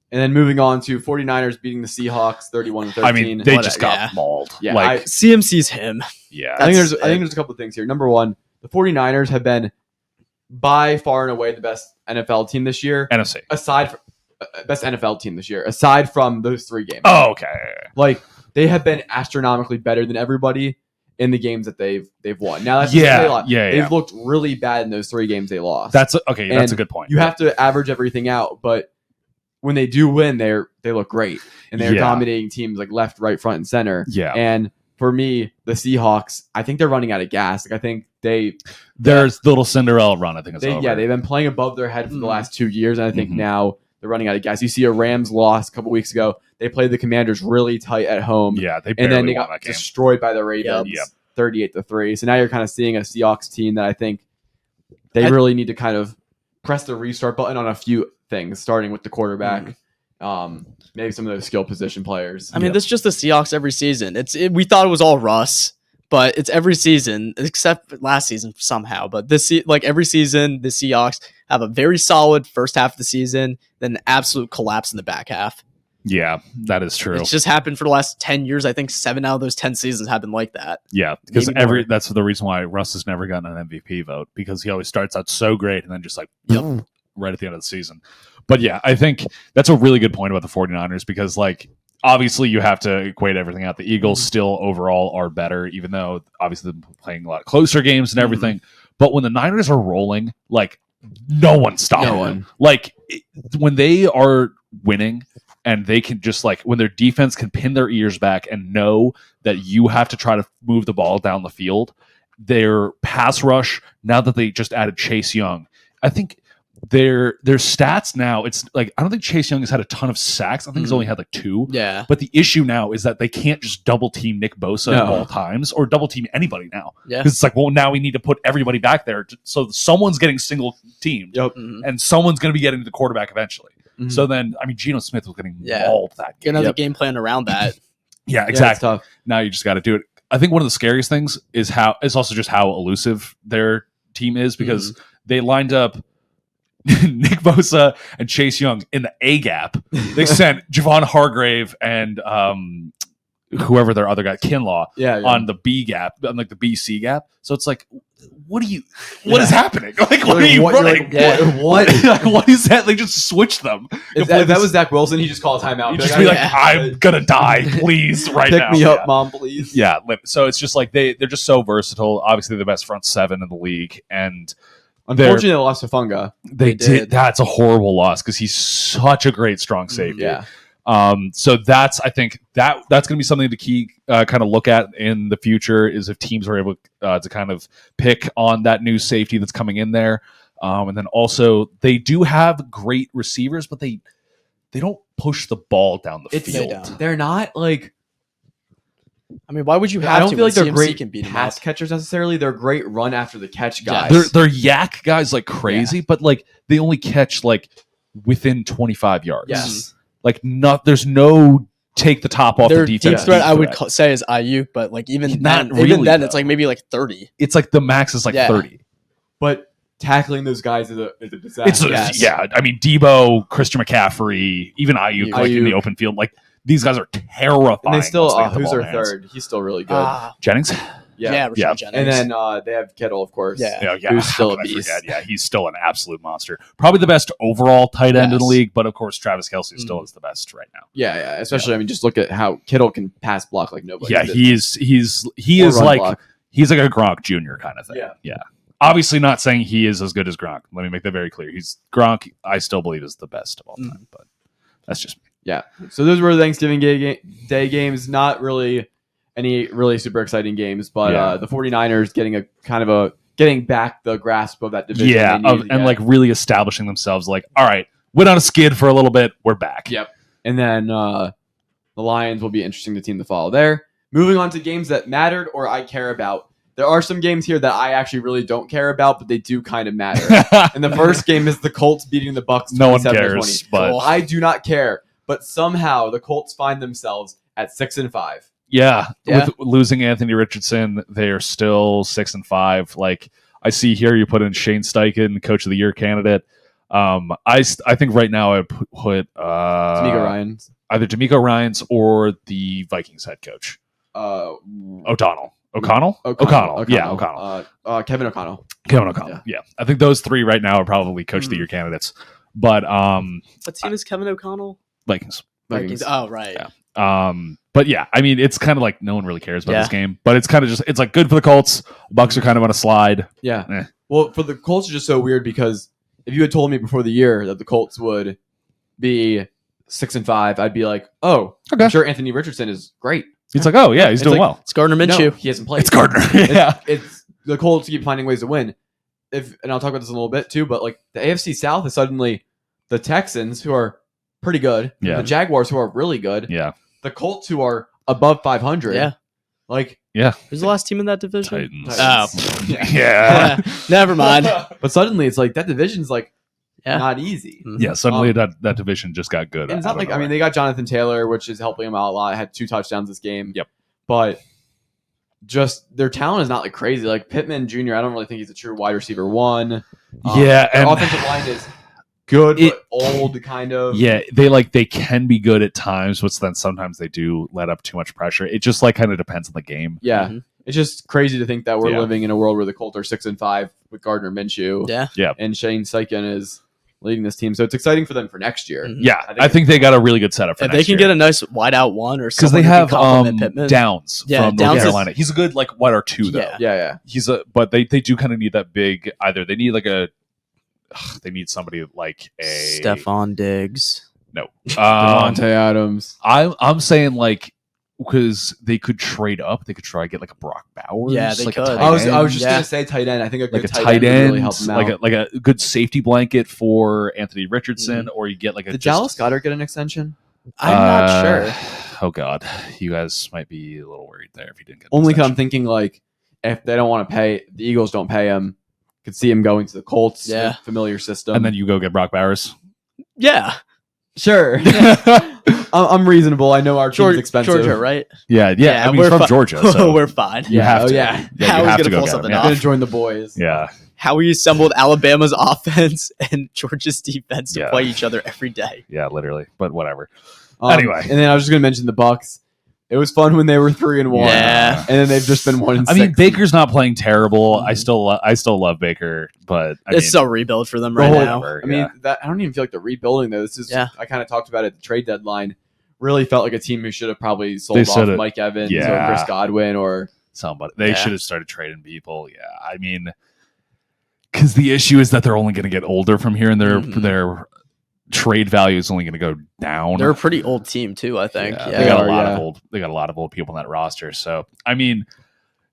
And then moving on to 49ers beating the Seahawks 31-13. I mean, they What just a- got yeah. mauled. Yeah, Like, CMC's him. yeah. I think That's there's a couple of things here. Number one, the 49ers have been by far and away the best NFL team this year. NFC. Aside from best NFL team this year, aside from those 3 games. Oh, okay. Like they have been astronomically better than everybody in the games that they've won. Now that's Yeah, they've looked really bad in those 3 games they lost. That's okay. That's a And good point. you have to average everything out, but when they do win, they look great and they're Yeah. dominating teams like left, right, front, and center. Yeah. And for me, the Seahawks, I think they're running out of gas. Like I think There's the little Cinderella run. I think it's over. they've been playing above their head for the Mhm. last 2 years, and I think Mhm. now they're running out of gas. You see a Rams loss a couple weeks ago. They played the Commanders really tight at home, Yeah, they and barely then they won got that game. destroyed by the Ravens, Yep. 38-3. So now you're kind of seeing a Seahawks team that I think they really need to kind of press the restart button on a few things, starting with the quarterback, maybe some of those skill position players. I mean, this is just the Seahawks every season. We thought it was all Russ, but it's every season except last season somehow. But every season, the Seahawks have a very solid first half of the season, then an absolute collapse in the back half. Yeah, that is true. It's just happened for the last 10 years. I think 7 out of those 10 seasons have been like that. Yeah, because Maybe more. that's the reason why Russ has never gotten an MVP vote, because he always starts out so great and then just like right at the end of the season. But yeah, I think that's a really good point about the 49ers, because like obviously you have to equate everything out. The Eagles still overall are better, even though obviously they're playing a lot closer games and everything. But when the Niners are rolling, like no one's stopping No them. Like when they are winning, and they can just like when their defense can pin their ears back and know that you have to try to move the ball down the field. Their pass rush, now that they just added Chase Young, I think their stats now, it's like I don't think Chase Young has had a ton of sacks. I think he's only had like 2. Yeah. But the issue now is that they can't just double team Nick Bosa at No. all times or double team anybody now. Yeah. Because it's like, well, now we need to put everybody back there. So someone's getting single teamed Yep. Mhm. and someone's going to be getting to the quarterback eventually. Mhm. So then, I mean, Geno Smith was getting Yeah. mauled that Get game. another Yep. game plan around that. Yeah, Yeah, it's exactly. tough. Now you just got to do it. I think one of the scariest things is also just how elusive their team is, because they lined up Nick Bosa and Chase Young in the A gap. They sent Javon Hargrave and whoever their other guy, Kinlaw, Yeah. on the B gap, on like the BC gap. So it's like, what is happening? Like, what are you running? What? Like, what is that? They just switched them. If that was Zach Wilson, he just called timeout. You just be like, yeah. I'm gonna die, please, right pick now. me Yeah. up, mom, please. Yeah, so it's just like they're just so versatile. Obviously, the best front 7 in the league, and Unfortunately, they lost to Funga. they They did. did. That's a horrible loss because he's such a great strong safety. Yeah. So I think that's going to be something to kind of look at in the future, is if teams are able to kind of pick on that new safety that's coming in there. And then also they do have great receivers, but they don't push the ball down the It's field. they're not like I mean, why would you have I don't to feel when like they're CMC great can beat him pass up? catchers necessarily. They're great run after the catch Yeah. guys. They're yak guys like crazy, but like they only catch like within 25 yards. Yes. Like there's no take the top off Their the deep defense. threat, I would threat. say, is Ayuk, but like even Not then, really, it's though. like maybe like 30. It's like the max is like Yeah. 30. But tackling those guys is a disaster. It's Yes. yeah. I mean, Debo, Christian McCaffrey, even Ayuk, like in the Ayuk. open field, like these guys are terrifying. and they still once they get the who's ball their in their hands. third? He's still really good. Jennings. Yeah, Rashad Yeah. Jennings. And then they have Kittle, of course. Yeah. Who's how still a could I beast. forget? Yeah, he's still an absolute monster. Probably the best overall tight end in the Yes. league, but of course Travis Kelce still is the best right now. Yeah. Especially, I mean, just look at how Kittle can pass block like nobody. Yeah, he Or is run like block. he's like a Gronk Jr. kind of thing. Yeah. Obviously, not saying he is as good as Gronk. Let me make that very clear. He's Gronk. I still believe is the best of all time, but that's just me. Yeah. So those were the Thanksgiving Day games. Not really any really super exciting games, but the 49ers getting back the grasp of that division. Yeah, and like really establishing themselves. Like, all right, went on a skid for a little bit. We're back. Yep. And then the Lions will be interesting to team to follow there. Moving on to games that mattered or I care about. There are some games here that I actually really don't care about, but they do kind of matter. And the first game is the Colts beating the Bucs. No one 27-20. cares, but I do not care. But somehow the Colts find themselves at 6-5. yeah, Yeah. with losing Anthony Richardson, they are still 6-5. Like I see here, you put in Shane Steichen, Coach of the Year candidate. I think right now I put D'Amico Ryans. either D'Amico Ryans or the Vikings head coach O'Connell. Yeah, O'Connell. Kevin O'Connell. Kevin O'Connell. Yeah, I think those three right now are probably Coach of the Year candidates. But What team is Kevin O'Connell? Vikings. Vikings. Oh, right. Yeah. But yeah, I mean, it's kind of like no one really cares about Yeah. this game, but it's kind of just, it's like good for the Colts. Bucks are kind of on a slide. Yeah. Eh. Well, for the Colts, it's just so weird because if you had told me before the year that the Colts would be 6-5, I'd be like, oh, Okay. I'm sure Anthony Richardson is great. It's like, oh yeah, he's It's doing like- well. It's Gardner No, Minshew. he hasn't played. It's Gardner. Yeah. It's the Colts keep finding ways to win. And I'll talk about this in a little bit too, but like the AFC South is suddenly the Texans, who are pretty good, Yeah. the Jaguars, who are really good, Yeah. the Colts, who are above 500. Yeah. Like, Who's the last team in that division? Titans. Oh. Yeah. Never mind. but suddenly it's like that division's like Yeah. not easy. Yeah. Suddenly that division just got good. And it's out not of like, I nowhere. mean, they got Jonathan Taylor, which is helping him out a lot. Had 2 touchdowns this game. Yep. But just their talent is not like crazy. Like Pittman Jr., I don't really think he's a true wide receiver one. Yeah, their and- offensive line is good, It- but old kind of. Yeah, they can be good at times, but then sometimes they do let up too much pressure. It just like kind of depends on the game. Yeah. Mhm. It's just crazy to think that we're Yeah. living in a world where the Colts are 6-5 with Gardner Minshew. Yeah. And Shane Steichen is leading this team. So it's exciting for them for next year. Mhm. Yeah, I think I think they got a really good setup for If next they can year. get a nice wide out one or Because someone they who can have complement Pittman. Downs Yeah, from Downs North is- Carolina. He's a good like wide R2 though. Yeah. Yeah. He's a but they do kind of need that big either they need like a they need somebody like a Stephon Diggs. no. Devontae Adams. I'm saying like because they could trade up, they could try to get like a Brock Bowers. Yeah, they like could. A tight I was just Yeah. gonna say tight end. I think a good like a tight, tight end would end, really help them out. like a good safety blanket for Anthony Richardson, or you get like a Did just- Dallas Goddard get an extension? I'm not sure. Oh God, you guys might be a little worried there if you didn't get. an Only because I'm extension. thinking like if they don't want to pay, the Eagles don't pay him. Could see him going to the Colts. Yeah. Familiar system. and then you go get Brock Bowers. Yeah. sure. I'm reasonable. I know our team's expensive. Georgia, right? Yeah. I mean, he's we're from fi- Georgia, so we're fine. you have oh, to. yeah. you Howie's have to gonna go pull get him, something yeah. off. Gonna join the boys. Yeah, How we assembled Alabama's offense and Georgia's defense to Yeah. play each other every day. yeah, literally. But whatever. Um, Anyway. and then I was just gonna mention the Bucks. It was fun when they were 3-1. Yeah. And then they've just been 1-6. I mean, Baker's not playing terrible. I still love Baker, but I It's mean, so rebuild for them The right whole- now. whatever, I mean, yeah. I don't even feel like they're rebuilding though. This is Yeah. I kind of talked about it at the trade deadline. Really felt like a team who should have probably sold They off should've- Mike Evans or yeah. Chris Godwin or somebody they Yeah. should have started trading people. Yeah, I mean, because the issue is that they're only going to get older from here, and Mhm. their trade value is only going to go down. They're a pretty old team too, I think. Yeah, Yeah. they got are, a lot yeah. of old. They got a lot of old people in that roster. So I mean,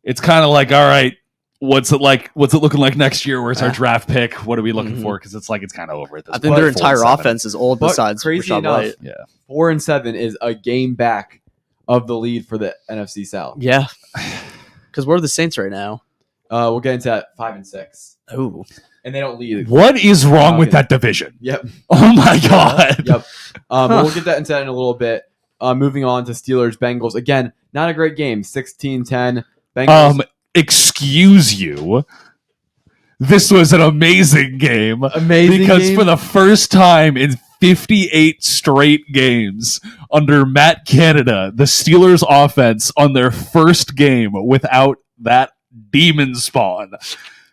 it's kind of like, all right, what's it like? What's it looking like next year? Where's our draft pick? What are we looking Mhm. for? Because it's like it's kind of over at this I point. think their 4-7. entire offense is old But besides crazy Rashad enough- White. Yeah, 4-7 is a game back of the lead for the NFC South. Yeah. Because we're the Saints right now. We'll get into that 5-6. Oh. And they don't lead. what is wrong with Okay. that division? Yep. Oh my God. Yep. But we'll get that into that in a little bit. Moving on to Steelers Bengals. Again, not a great game. 16-10. Bengals. Excuse you. This was an amazing game. Amazing Because game. for the first time in 58 straight games under Matt Canada, the Steelers offense on their first game without that demon spawn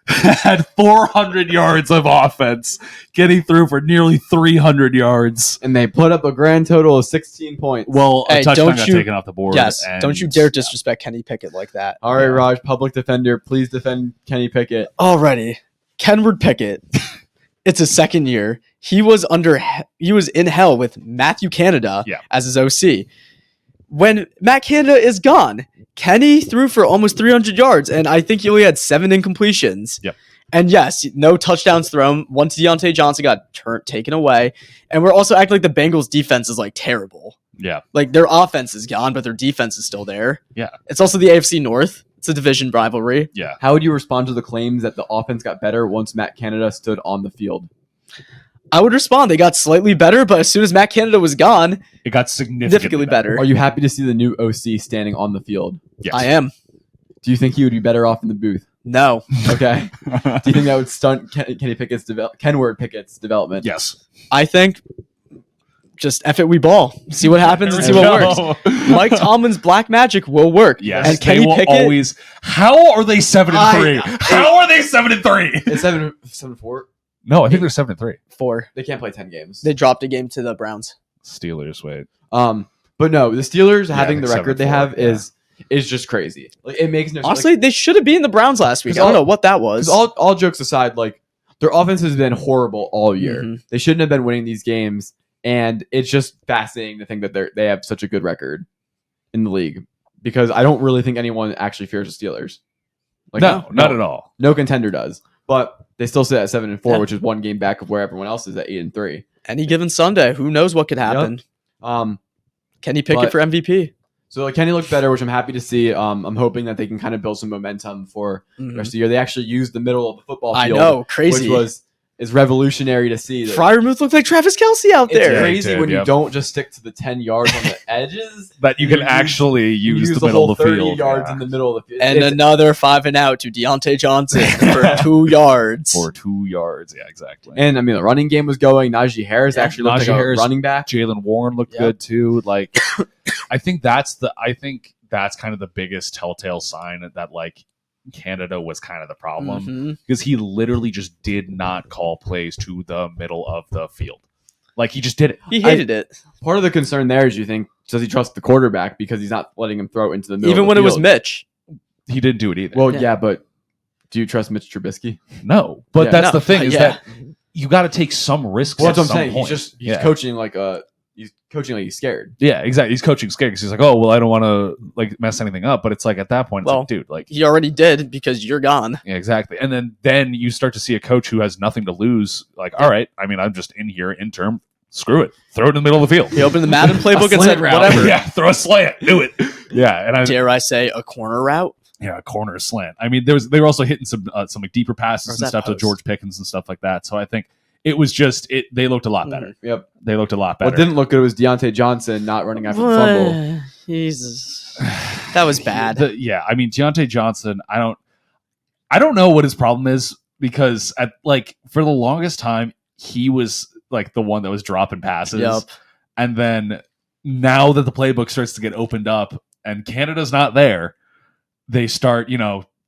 had 400 yards of offense, getting through for nearly 300 yards. And they put up a grand total of 16 points. Well, a Hey, touchdown don't got you- taken off the board. Yes. and- Don't you dare disrespect Kenny Pickett like that. All right, Raj, public defender, please defend Kenny Pickett. Alrighty. Kenward Pickett It's his second year. He was in hell with Matthew Canada as his OC. When Matt Canada is gone, Kenny threw for almost 300 yards, and I think he only had 7 incompletions. Yep. And yes, no touchdowns thrown. One to Deontay Johnson got taken away. And we're also acting like the Bengals defense is like terrible. Yeah. Like their offense is gone, but their defense is still there. Yeah. It's also the AFC North. It's a division rivalry. Yeah. How would you respond to the claims that the offense got better once Matt Canada stood on the field? I would respond. They got slightly better, but as soon as Matt Canada was gone, It got significantly better. Are you happy to see the new OC standing on the field? Yes. I am. Do you think he would be better off in the booth? No. Okay. Do you think that would stunt Kenward Pickett's development? Yes. I think just F it, we ball. See what happens and see what works. Mike Tomlin's black magic will work. Yes, and they Kenny will Pickett, always. How are they 7-3? How are they 7-3? It's 7-4. No, I think they're 7-3. 4. They can't play 10 games. They dropped a game to the Browns. Steelers, wait. But no, the Steelers I having the think record they 7-4, have yeah. is just crazy. Like it makes no sense. Honestly, they should have beaten the Browns last week. I don't know what that was. All jokes aside, like their offense has been horrible all year. Mhm. They shouldn't have been winning these games, and it's just fascinating to think that they have such a good record in the league because I don't really think anyone actually fears the Steelers. Like No, not at all. No contender does, but they still sit at 7-4, Yeah. which is one game back of where everyone else is at 8-3. Any given Sunday, who knows what could happen? Kenny Pickett but- for MVP. So like, Kenny looked better, which I'm happy to see. I'm hoping that they can kind of build some momentum for the rest of the year. They actually used the middle of the football I field. know, crazy. Which is revolutionary to see. That Fryermuth looked like Travis Kelce out it's there. crazy Yeah, when you yeah. don't just stick to the 10 yards on the edges. That you can You actually use the the middle whole of the 30 field. yards yeah. in the middle of the field. And It's- another 5 and out to Deontay Johnson for 2 yards. For 2 yards. Yeah, exactly. and I mean, the running game was going. Najee Harris Yeah, actually looked Najee like Harris- a running back. Jalen Warren looked Yep. good too. Like, I think that's kind of the biggest telltale sign that like Canada was kind of the problem Mhm. because he literally just did not call plays to the middle of the field. Like he just did it. He hated it. Part of the concern there is, you think, does he trust the quarterback because he's not letting him throw into the middle? Even of the when it was field? Mitch. He didn't do it either. Well, Yeah. yeah, but do you trust Mitch Trubisky? no, but Yeah. that's No, the thing is yeah. that you got to take some risks. Well, at that's what I'm some saying. point. He's coaching like he's scared. Yeah, exactly. He's coaching scared because he's like, oh well, I don't want to like mess anything up. But it's like at that point, it's Well, like, dude, like He already did because you're gone. yeah, exactly. And then you start to see a coach who has nothing to lose. Like, all right, I mean, I'm just in here interim. Screw it, throw it in the middle of the field. He opened the Madden playbook and slant said, route. whatever. Yeah, throw a slant, do it. Yeah, and Dare I say a corner route? a corner slant. I mean, they were also hitting some like deeper Or passes is and that stuff to post? George Pickens and stuff like that. So I think it was just they looked a lot Mm-hmm. better. Yep. They looked a lot better. What didn't look good was Deontay Johnson not running after the fumble. Jesus. That was bad. Yeah, I mean Deontay Johnson. I don't know what his problem is because for the longest time he was like the one that was dropping passes, Yep. and then now that the playbook starts to get opened up and Canada's not there, they start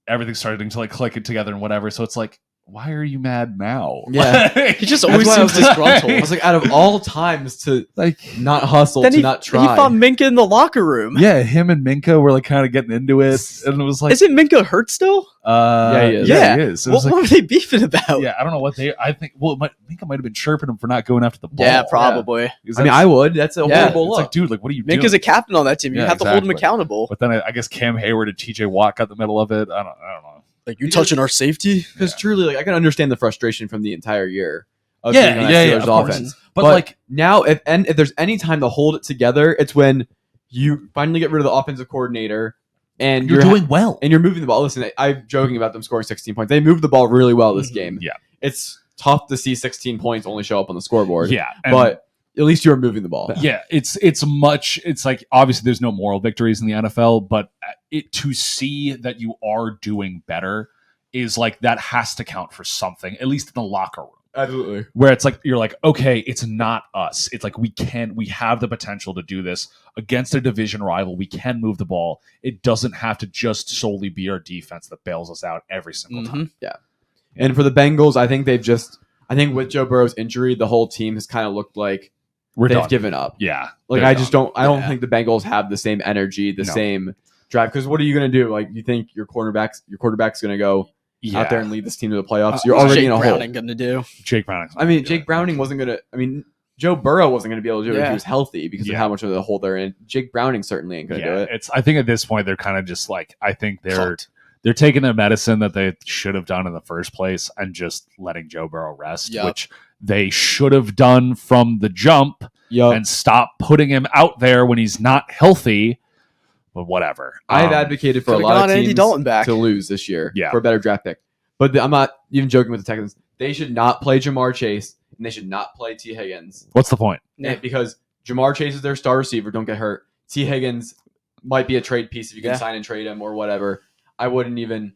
everything's starting to like click it together and whatever. So it's like, why are you mad now? Yeah. He just That's always why I seems was like- disgruntled. I was like, out of all times to like not hustle, Then to he, not he try. fought Minka in the locker room. yeah, him and Minka were like kind of getting into it, and it was like, Isn't Minka hurt still? Yeah, he is. Yeah, he is. It was What like, were they beefing about? yeah, I don't know what I think. Well, Minka might have been chirping him for not going after the ball. Yeah, probably. Because I mean, that's- I would. That's a Yeah. horrible it's look. like, dude, like, what are you doing? Minka's a captain on that team. You Yeah, have to hold him exactly. accountable. But then I guess Cam Hayward and TJ Watt got in the middle of it. I don't know. Like, you touching our safety? Because truly, like, I can understand the frustration from the entire year of Yeah, being on that yeah, yeah, Steelers of course. offense. But, But like, now, if there's any time to hold it together, it's when you finally get rid of the offensive coordinator and you're doing well. and you're moving the ball. Listen, I'm joking about them scoring 16 points. They moved the ball really well this game. Yeah. It's tough to see 16 points only show up on the scoreboard. Yeah, But at least you're moving the ball. yeah, it's like obviously there's no moral victories in the NFL, but to see that you are doing better is like that has to count for something, at least in the locker room. Absolutely. Where it's like you're like, okay, it's not us. It's like we have the potential to do this against a division rival. We can move the ball. It doesn't have to just solely be our defense that bails us out every single time. And for the Bengals, I think with Joe Burrow's injury, the whole team has kind of looked like We're they've done. given up. Yeah, Like they're I just done. don't. I don't Yeah. think the Bengals have the same energy, the No. same drive. Because what are you going to do? Like you think your quarterback's going to go out there Yeah. and lead this team to the playoffs. You're What's already Jake in a hole. Browning gonna do? Jake Browning. I mean, Jake Browning wasn't going to. I mean, Joe Burrow wasn't going to be able to do it if Yeah. he was healthy because of Yeah. how much of the hole they're in. Jake Browning certainly ain't going to do it. I think at this point they're kind of just like, I think Cooked. they're taking their medicine that they should have done in the first place and just letting Joe Burrow rest, Yep. which they should have done from the jump Yup. and stop putting him out there when he's not healthy. But whatever. I've advocated for a Could've lot of got Andy teams Dalton back. to lose this year Yeah. for a better draft pick. But I'm not even joking with the Texans. They should not play Jamar Chase and they should not play T. Higgins. What's the point? Yeah. Because Jamar Chase is their star receiver. Don't get hurt. T. Higgins might be a trade piece if you can Yeah. sign and trade him or whatever. I wouldn't even.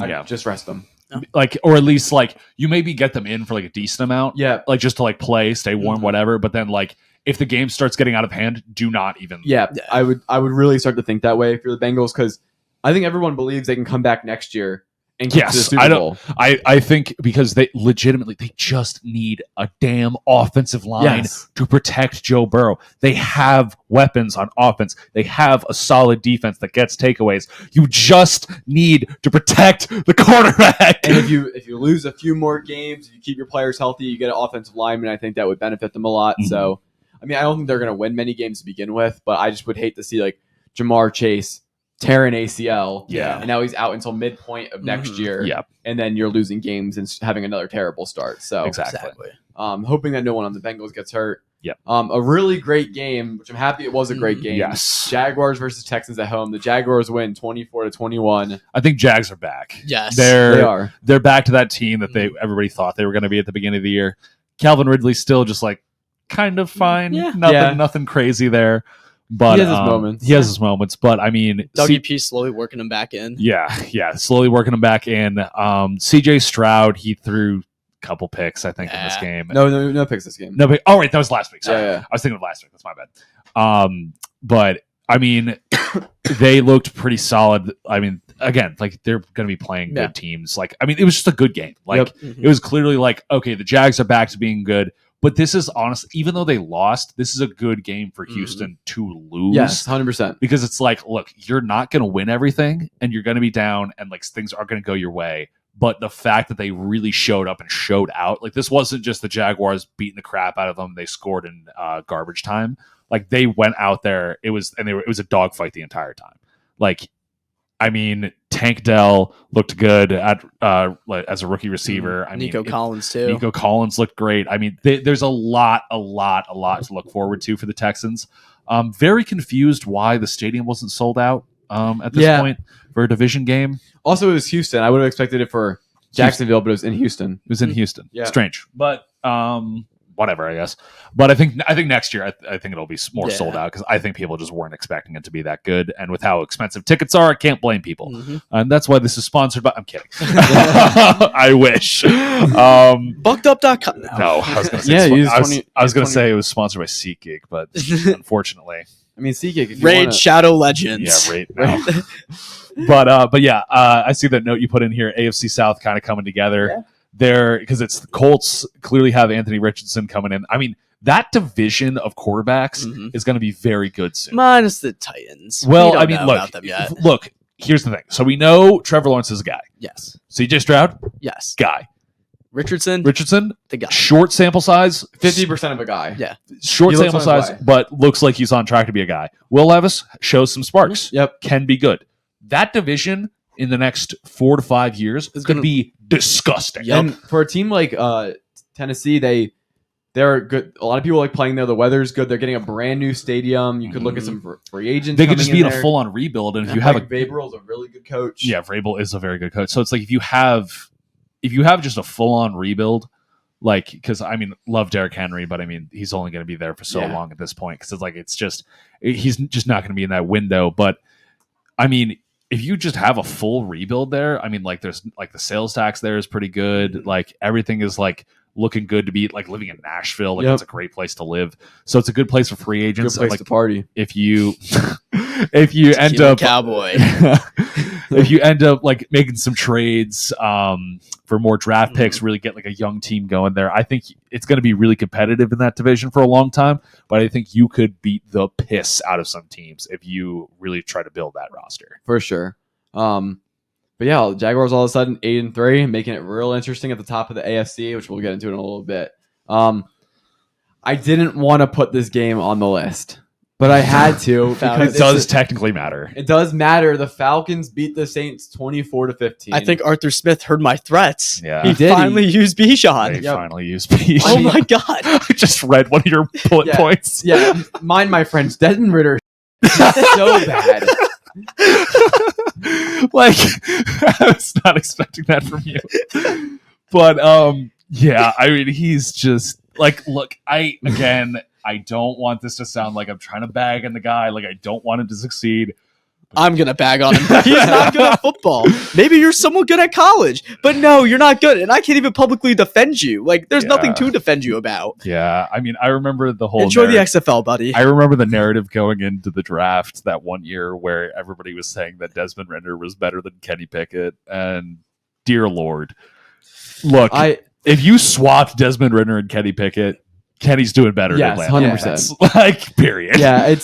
I'd Yeah. just rest them. Like, or at least like you maybe get them in for like a decent amount. Yeah. Like just to like play, stay warm, Mhm. whatever. But then like if the game starts getting out of hand, do not even. Yeah, Yeah. I would really start to think that way if you're the Bengals because I think everyone believes they can come back next year and get to the Yes, Super I don't- Bowl. I think because they legitimately they just need a damn offensive line Yes. to protect Joe Burrow. They have weapons on offense. They have a solid defense that gets takeaways. You just need to protect the quarterback. And if you lose a few more games, if you keep your players healthy, you get an offensive lineman. I think that would benefit them a lot. Mhm. So, I mean, I don't think they're going to win many games to begin with, but I just would hate to see like Jamar Chase tear an ACL. Yeah. And now he's out until midpoint of next Mhm. year. Yeah, And then you're losing games and having another terrible start. So, exactly. hoping that no one on the Bengals gets hurt. Yep. A really great game, which I'm happy it was a great Mhm. game. Yes, Jaguars versus Texans at home. The Jaguars win 24-21. I think Jags are back. Yes. They They're are. they're back to that team that everybody thought they were going to be at the beginning of the year. Calvin Ridley's still just like kind of fine. Yeah. Nothing crazy there. But He has his moments. He has his moments. But I mean, WP slowly working him back in. yeah, slowly working him back in. CJ Stroud, he threw a couple picks, I think, in this Yeah. game. No picks this game. No, but, oh right, that was last week. Sorry, Yeah. I was thinking of last week. That's my bad. But I mean, they looked pretty solid. I mean, again, like they're going to be playing Yeah. good teams. Like, I mean, it was just a good game. Like, Yep. it was clearly like, okay, the Jags are back to being good. But this is honest, even though they lost, this is a good game for Houston to lose. Yes, 100%. Because it's like, look, you're not going to win everything and you're going to be down and like things are going to go your way. But the fact that they really showed up and showed out, like this wasn't just the Jaguars beating the crap out of them. They scored in garbage time. Like they went out there. It was a dogfight the entire time. Like, I mean, Tank Dell looked good at as a rookie receiver. I Nico mean, Collins too. Nico Collins looked great. I mean, there's a lot to look forward to for the Texans. Very confused why the stadium wasn't sold out at this Yeah. point for a division game. Also, it was Houston. I would have expected it for Jacksonville, but it was in Houston. It was in Houston. Yeah. Strange, but whatever, I guess. But I think next year, I think it'll be more Yeah. sold out because I think people just weren't expecting it to be that good. And with how expensive tickets are, I can't blame people. Mhm. And that's why this is sponsored by. I'm kidding. I wish. Buckedup.com. No, I was going to say. Yeah, use I was, 20 I was going to 20 say it was sponsored by SeatGeek, but unfortunately, I mean, SeatGeek, if you Raid wanna- Shadow Legends. yeah, right. No. but yeah, I see that note you put in here. AFC South kind of coming together there because it's the Colts clearly have Anthony Richardson coming in. I mean, that division of quarterbacks Mhm. is going to be very good soon. Minus the Titans. Well, We don't I mean, know look, about them yet. look. Here's the thing. So we know Trevor Lawrence is a guy. Yes. CJ Stroud, Yes. guy. Richardson, Richardson, the guy. short sample size, 50% of a guy. Yeah. short He looks sample on his size, way. but looks like he's on track to be a guy. Will Levis shows some sparks. Yep. Can be good. That division in the next 4 to 5 years is going to gonna- be disgusting. Yep. And for a team like Tennessee, they're good. A lot of people like playing there. The weather's good. They're getting a brand new stadium. You could look at some free agents. They could just coming be in a there. full on rebuild, and if you have Mike Vrabel's a really good coach. yeah, Vrabel is a very good coach. So it's like if you have just a full on rebuild, like because I mean love Derrick Henry, but I mean he's only going to be there for so Yeah. long at this point because it's like he's just not going to be in that window. But I mean if you just have a full rebuild there, I mean like there's like the sales tax there is pretty good. Like everything is like looking good to be like living in Nashville. Like Yep. it's a great place to live. So it's a good place for free Good agents. place Like to party. if you end Tequila up Cowboy. if you end up like making some trades for more draft picks, really get like a young team going there, I think it's going to be really competitive in that division for a long time. But I think you could beat the piss out of some teams if you really try to build that roster. For sure. But yeah, Jaguars all of a sudden 8-3, making it real interesting at the top of the AFC, which we'll get into in a little bit. I didn't want to put this game on the list, but I had to because It does technically matter. It does matter. The Falcons beat the Saints 24-15. I think Arthur Smith heard my threats. Yeah. He did. finally used Bijan. They Yep. finally used P. Oh my god. I just read one of your bullet Yeah. points. Yeah, mind my French. Desmond Ritter is so bad. Like, I was not expecting that from you. But yeah, I mean, he's just like, look, I don't want this to sound like I'm trying to bag on the guy. Like, I don't want him to succeed. I'm gonna bag on him. He's not good at football. Maybe you're somewhat good at college, but no, you're not good. And I can't even publicly defend you. Like, there's nothing to defend you about. Yeah, I mean, I remember the whole Enjoy the XFL, buddy. I remember the narrative going into the draft that one year where everybody was saying that Desmond Ritter was better than Kenny Pickett. And dear Lord, look, if you swapped Desmond Ritter and Kenny Pickett, Kenny's doing better Yes, than Atlanta. 100%. Like, period. Yeah,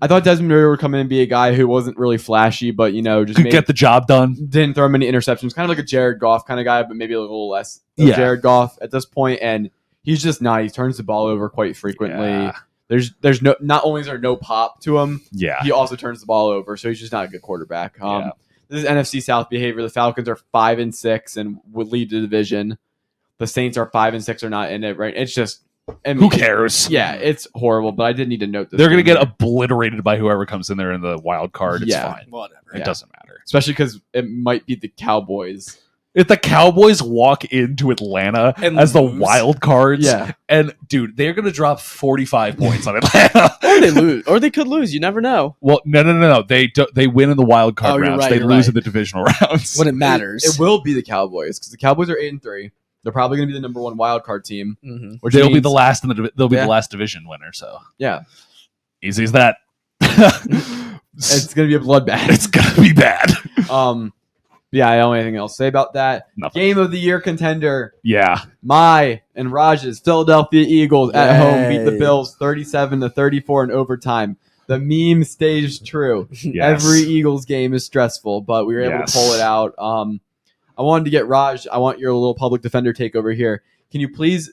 I thought Desmond Ritter would come in and be a guy who wasn't really flashy, but just Could get the job done. didn't throw many interceptions. Kind of like a Jared Goff kind of guy, but maybe a little less of Yeah. Jared Goff at this point. And he's just not. He turns the ball over quite frequently. Yeah. There's no. Not only is there no pop to him, Yeah. he also turns the ball over. So he's just not a good quarterback. Yeah. This is NFC South behavior. The Falcons are 5-6 and would lead the division. The Saints are 5-6, are not in it. Right? It's just. Who cares? Yeah, it's horrible. But I did need to note this. They're going to game get here. obliterated by whoever comes in there in the wild card. It's Yeah. fine. Whatever. It Yeah. doesn't matter. Especially because it might be the Cowboys. If the Cowboys walk into Atlanta And as the lose. wild cards, Yeah. and dude, they're going to drop 45 points on Atlanta. Or they lose. Or they could lose. You never know. Well, no. They win in the wild card Oh, you're rounds. right, They you're lose right. in the divisional rounds. When it matters. It will be the Cowboys because the Cowboys are 8-3. They're probably going to be the number one wild card team, Mhm. which They'll be means- the last in the. They'll be Yeah. the last division winner. So Yeah, easy as that. it's going to be a bloodbath. It's gonna be bad. Yeah, I don't have anything else to say about that. Nothing. Game of the year contender, Yeah, my and Raj's Philadelphia Eagles at home beat the Yay. Bills 37-34 in overtime. The meme stays true. yes. Every Eagles game is stressful, but we were able Yes. to pull it out. I wanted to get Raj. I want your little public defender take over here. Can you please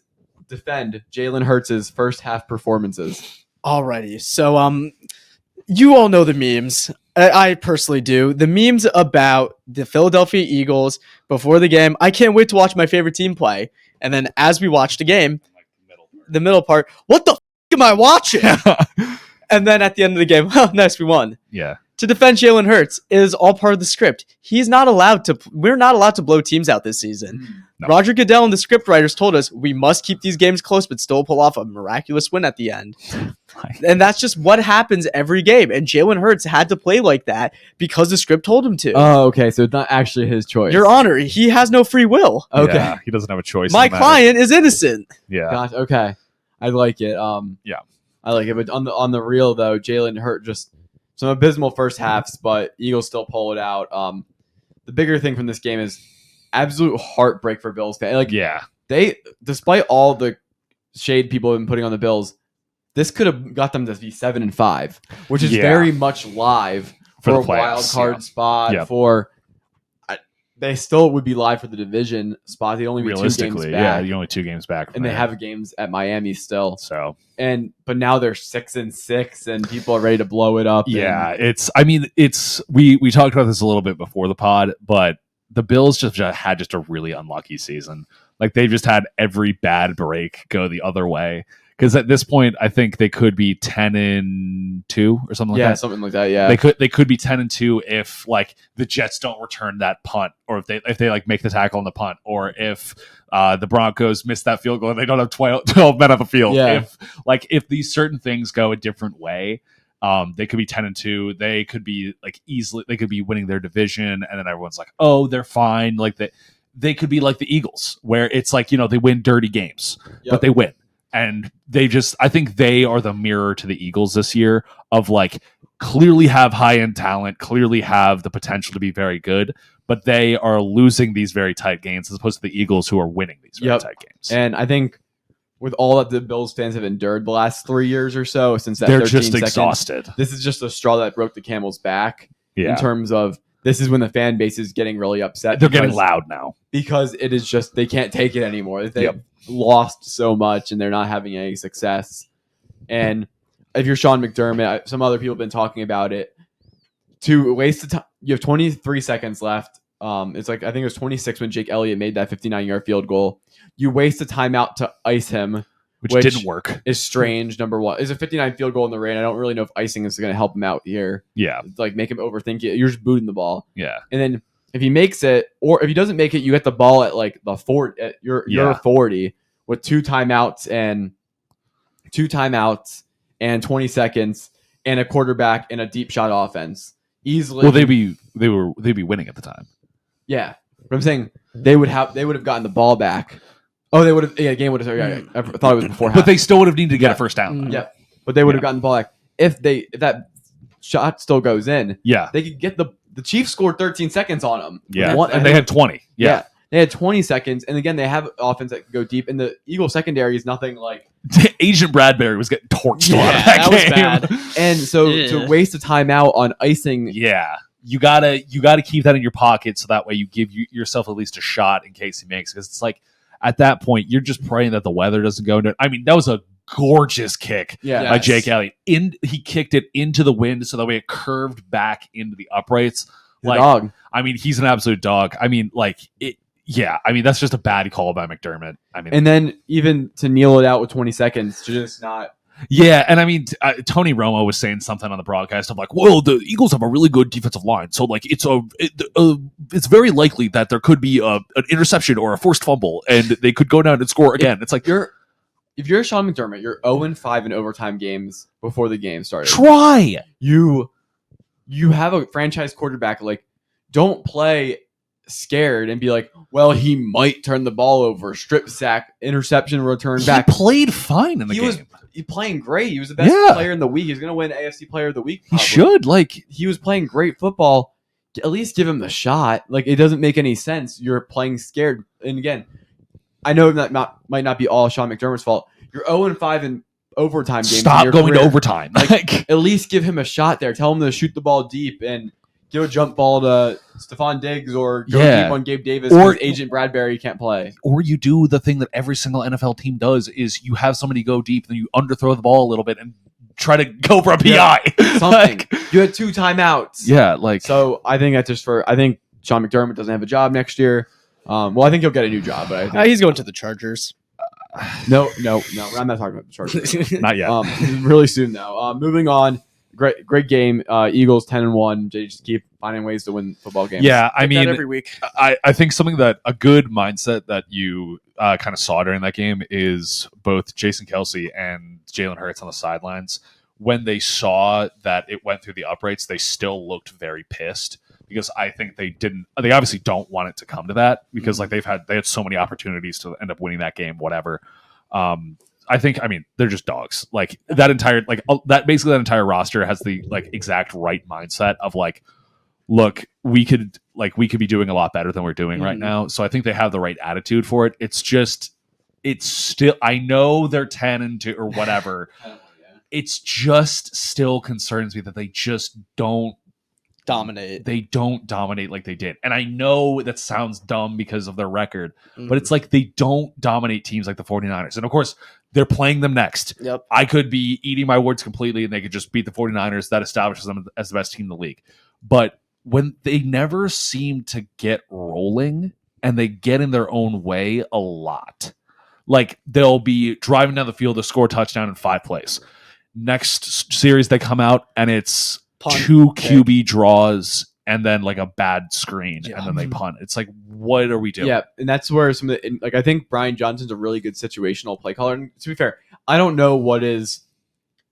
defend Jalen Hurts' first half performances? Alrighty. So, you all know the memes. I personally do. The memes about the Philadelphia Eagles before the game. I can't wait to watch my favorite team play. And then as we watch the game, the middle part, what the am I watching? And then at the end of the game, oh, nice, we won. Yeah. To defend Jalen Hurts is all part of the script. He's not allowed to. We're not allowed to blow teams out this season. No. Roger Goodell and the script writers told us we must keep these games close, but still pull off a miraculous win at the end. And that's just what happens every game. And Jalen Hurts had to play like that because the script told him to. Oh, okay. So it's not actually his choice. Your Honor, he has no free will. Okay. Yeah, he doesn't have a choice. My in that. client is innocent. Yeah. Gosh, okay. I like it. Yeah. I like it. But on the real though, Jalen Hurt just some abysmal first halves, but Eagles still pull it out. The bigger thing from this game is absolute heartbreak for Bills fans. Like Yeah. they, despite all the shade people have been putting on the Bills, this could have got them to be 7-5, which is Yeah. very much live For for, the a wild playoffs, card yeah. spot. Yep. They still would be live for the division spot. They only be 2 games Realistically, back, yeah, you're only 2 games back. From and they there. have games at Miami still. So But now they're 6-6, and people are ready to blow it up. yeah, it's we talked about this a little bit before the pod, but the Bills just had a really unlucky season. Like they've just had every bad break go the other way. Because at this point, I think they could be 10-2 or something like yeah, that. something like that. Yeah, They could be 10-2 if like the Jets don't return that punt, or if they like make the tackle on the punt, or if the Broncos miss that field goal and they don't have 12 men on the field. Yeah. If these certain things go a different way, they could be 10-2. They could be like easily. They could be winning their division, and then everyone's like, "Oh, they're fine." Like they could be like the Eagles, where it's like they win dirty games, but they win. And I think they are the mirror to the Eagles this year of like clearly have high end talent, clearly have the potential to be very good, but they are losing these very tight games as opposed to the Eagles who are winning these very tight games. And I think with all that the Bills fans have endured the last 3 years or so since that They're 13 just seconds, exhausted. this is just a straw that broke the camel's back Yeah. in terms of this is when the fan base is getting really upset. They're getting because- loud now. because it is just they can't take it anymore. They've Yep. lost so much and they're not having any success. And if you're Sean McDermott, some other people have been talking about it. To waste the time, you have 23 seconds left. It's like I think it was 26 when Jake Elliott made that 59-yard field goal. You waste a timeout to ice him, Which Which- didn't work. is strange. Number one, is a 59 field goal in the rain. I don't really know if icing is going to help him out here. Yeah. Like make him overthink it. You're just booting the ball. Yeah. And then if he makes it, or if he doesn't make it, you get the ball at like the 40, at your Yeah. 40 with two timeouts and 20 seconds and a quarterback and a deep shot offense. Easily. Well, they'd be winning at the time. yeah. But I'm saying they would have gotten the ball back. Oh, they would have. Yeah, game would have. Yeah, I thought it was before. But they still would have needed to get a first down. Mm. yeah, but they would have Yeah. gotten the ball back if that shot still goes in. Yeah. They could get the Chiefs scored 13 seconds on them. Yeah. One- And they had 20. Yeah. They had 20 seconds, and again, they have offense that can go deep. And the Eagle secondary is nothing like. Agent Bradbury was getting torched Yeah, a lot of that was game. bad. And so Yeah. to waste a timeout on icing, Yeah. You gotta keep that in your pocket so that way you give yourself at least a shot in case he makes. Because it's like at that point you're just praying that the weather doesn't go into it. I mean, that was a gorgeous kick yeah, by Yes. Jake Elliott. He kicked it into the wind so that way it curved back into the uprights. the Like, dog. I mean, he's an absolute dog. I mean, like it. Yeah, I mean that's just a bad call by McDermott. I mean, And then even to kneel it out with 20 seconds to just not. yeah, and I mean Tony Romo was saying something on the broadcast of like, well, the Eagles have a really good defensive line, so like it's very likely that there could be an interception or a forced fumble, and they could go down and score again. It's like If you're Sean McDermott, you're 0-5 in overtime games before the game started. try. You have a franchise quarterback. Like, don't play scared and be like, well, he might turn the ball over, strip sack, interception, return back. He played fine in the He game. was playing great. He was the best Yeah. player in the week. He's going to win AFC Player of the Week. He probably. should like. He was playing great football. At least give him the shot. Like, it doesn't make any sense. You're playing scared. And again, I know that might not be all Sean McDermott's fault. You're 0-5 in overtime games. in Stop your going to career. overtime. Like- Like, At least give him a shot there. Tell him to shoot the ball deep and give a jump ball to Stephon Diggs or go Yeah. deep on Gabe Davis Or- because Agent Bradbury can't play. or you do the thing that every single NFL team does: is you have somebody go deep, then you underthrow the ball a little bit and try to go for a PI. Something. Like, You had 2 timeouts. yeah, like So I think that's I think Sean McDermott doesn't have a job next year. Well, I think he'll get a new job, but I think He's going to the Chargers. no. I'm not talking about the Chargers. not yet. Really soon though. Moving on. Great game. Eagles 10-1. They just keep finding ways to win football games. Yeah, I Get that mean, every week. I think something that a good mindset that you kind of saw during that game is both Jason Kelsey and Jalen Hurts on the sidelines. When they saw that it went through the uprights, they still looked very pissed because I think they obviously don't want it to come to that because like they had so many opportunities to end up winning that game, whatever. I mean, they're just dogs. Like that entire that entire roster has the like exact right mindset of like, look, we could be doing a lot better than we're doing right now. So I think they have the right attitude for it. It's still, I know they're 10-2 or whatever. It's just still concerns me that they just don't Dominate. dominate like they did. And I know that sounds dumb because of their record, Mm. but it's like they don't dominate teams like the 49ers. And of course, they're playing them next. Yep. I could be eating my words completely and they could just beat the 49ers. That establishes them as the best team in the league. But when they never seem to get rolling and they get in their own way a lot, like they'll be driving down the field to score a touchdown in 5 plays. Next series, they come out and it's Punt. 2 QB draws and then like a bad screen Yeah. and then they punt. It's like, what are we doing? Yeah, and that's where some of the I think Brian Johnson's a really good situational play caller. And to be fair, I don't know what is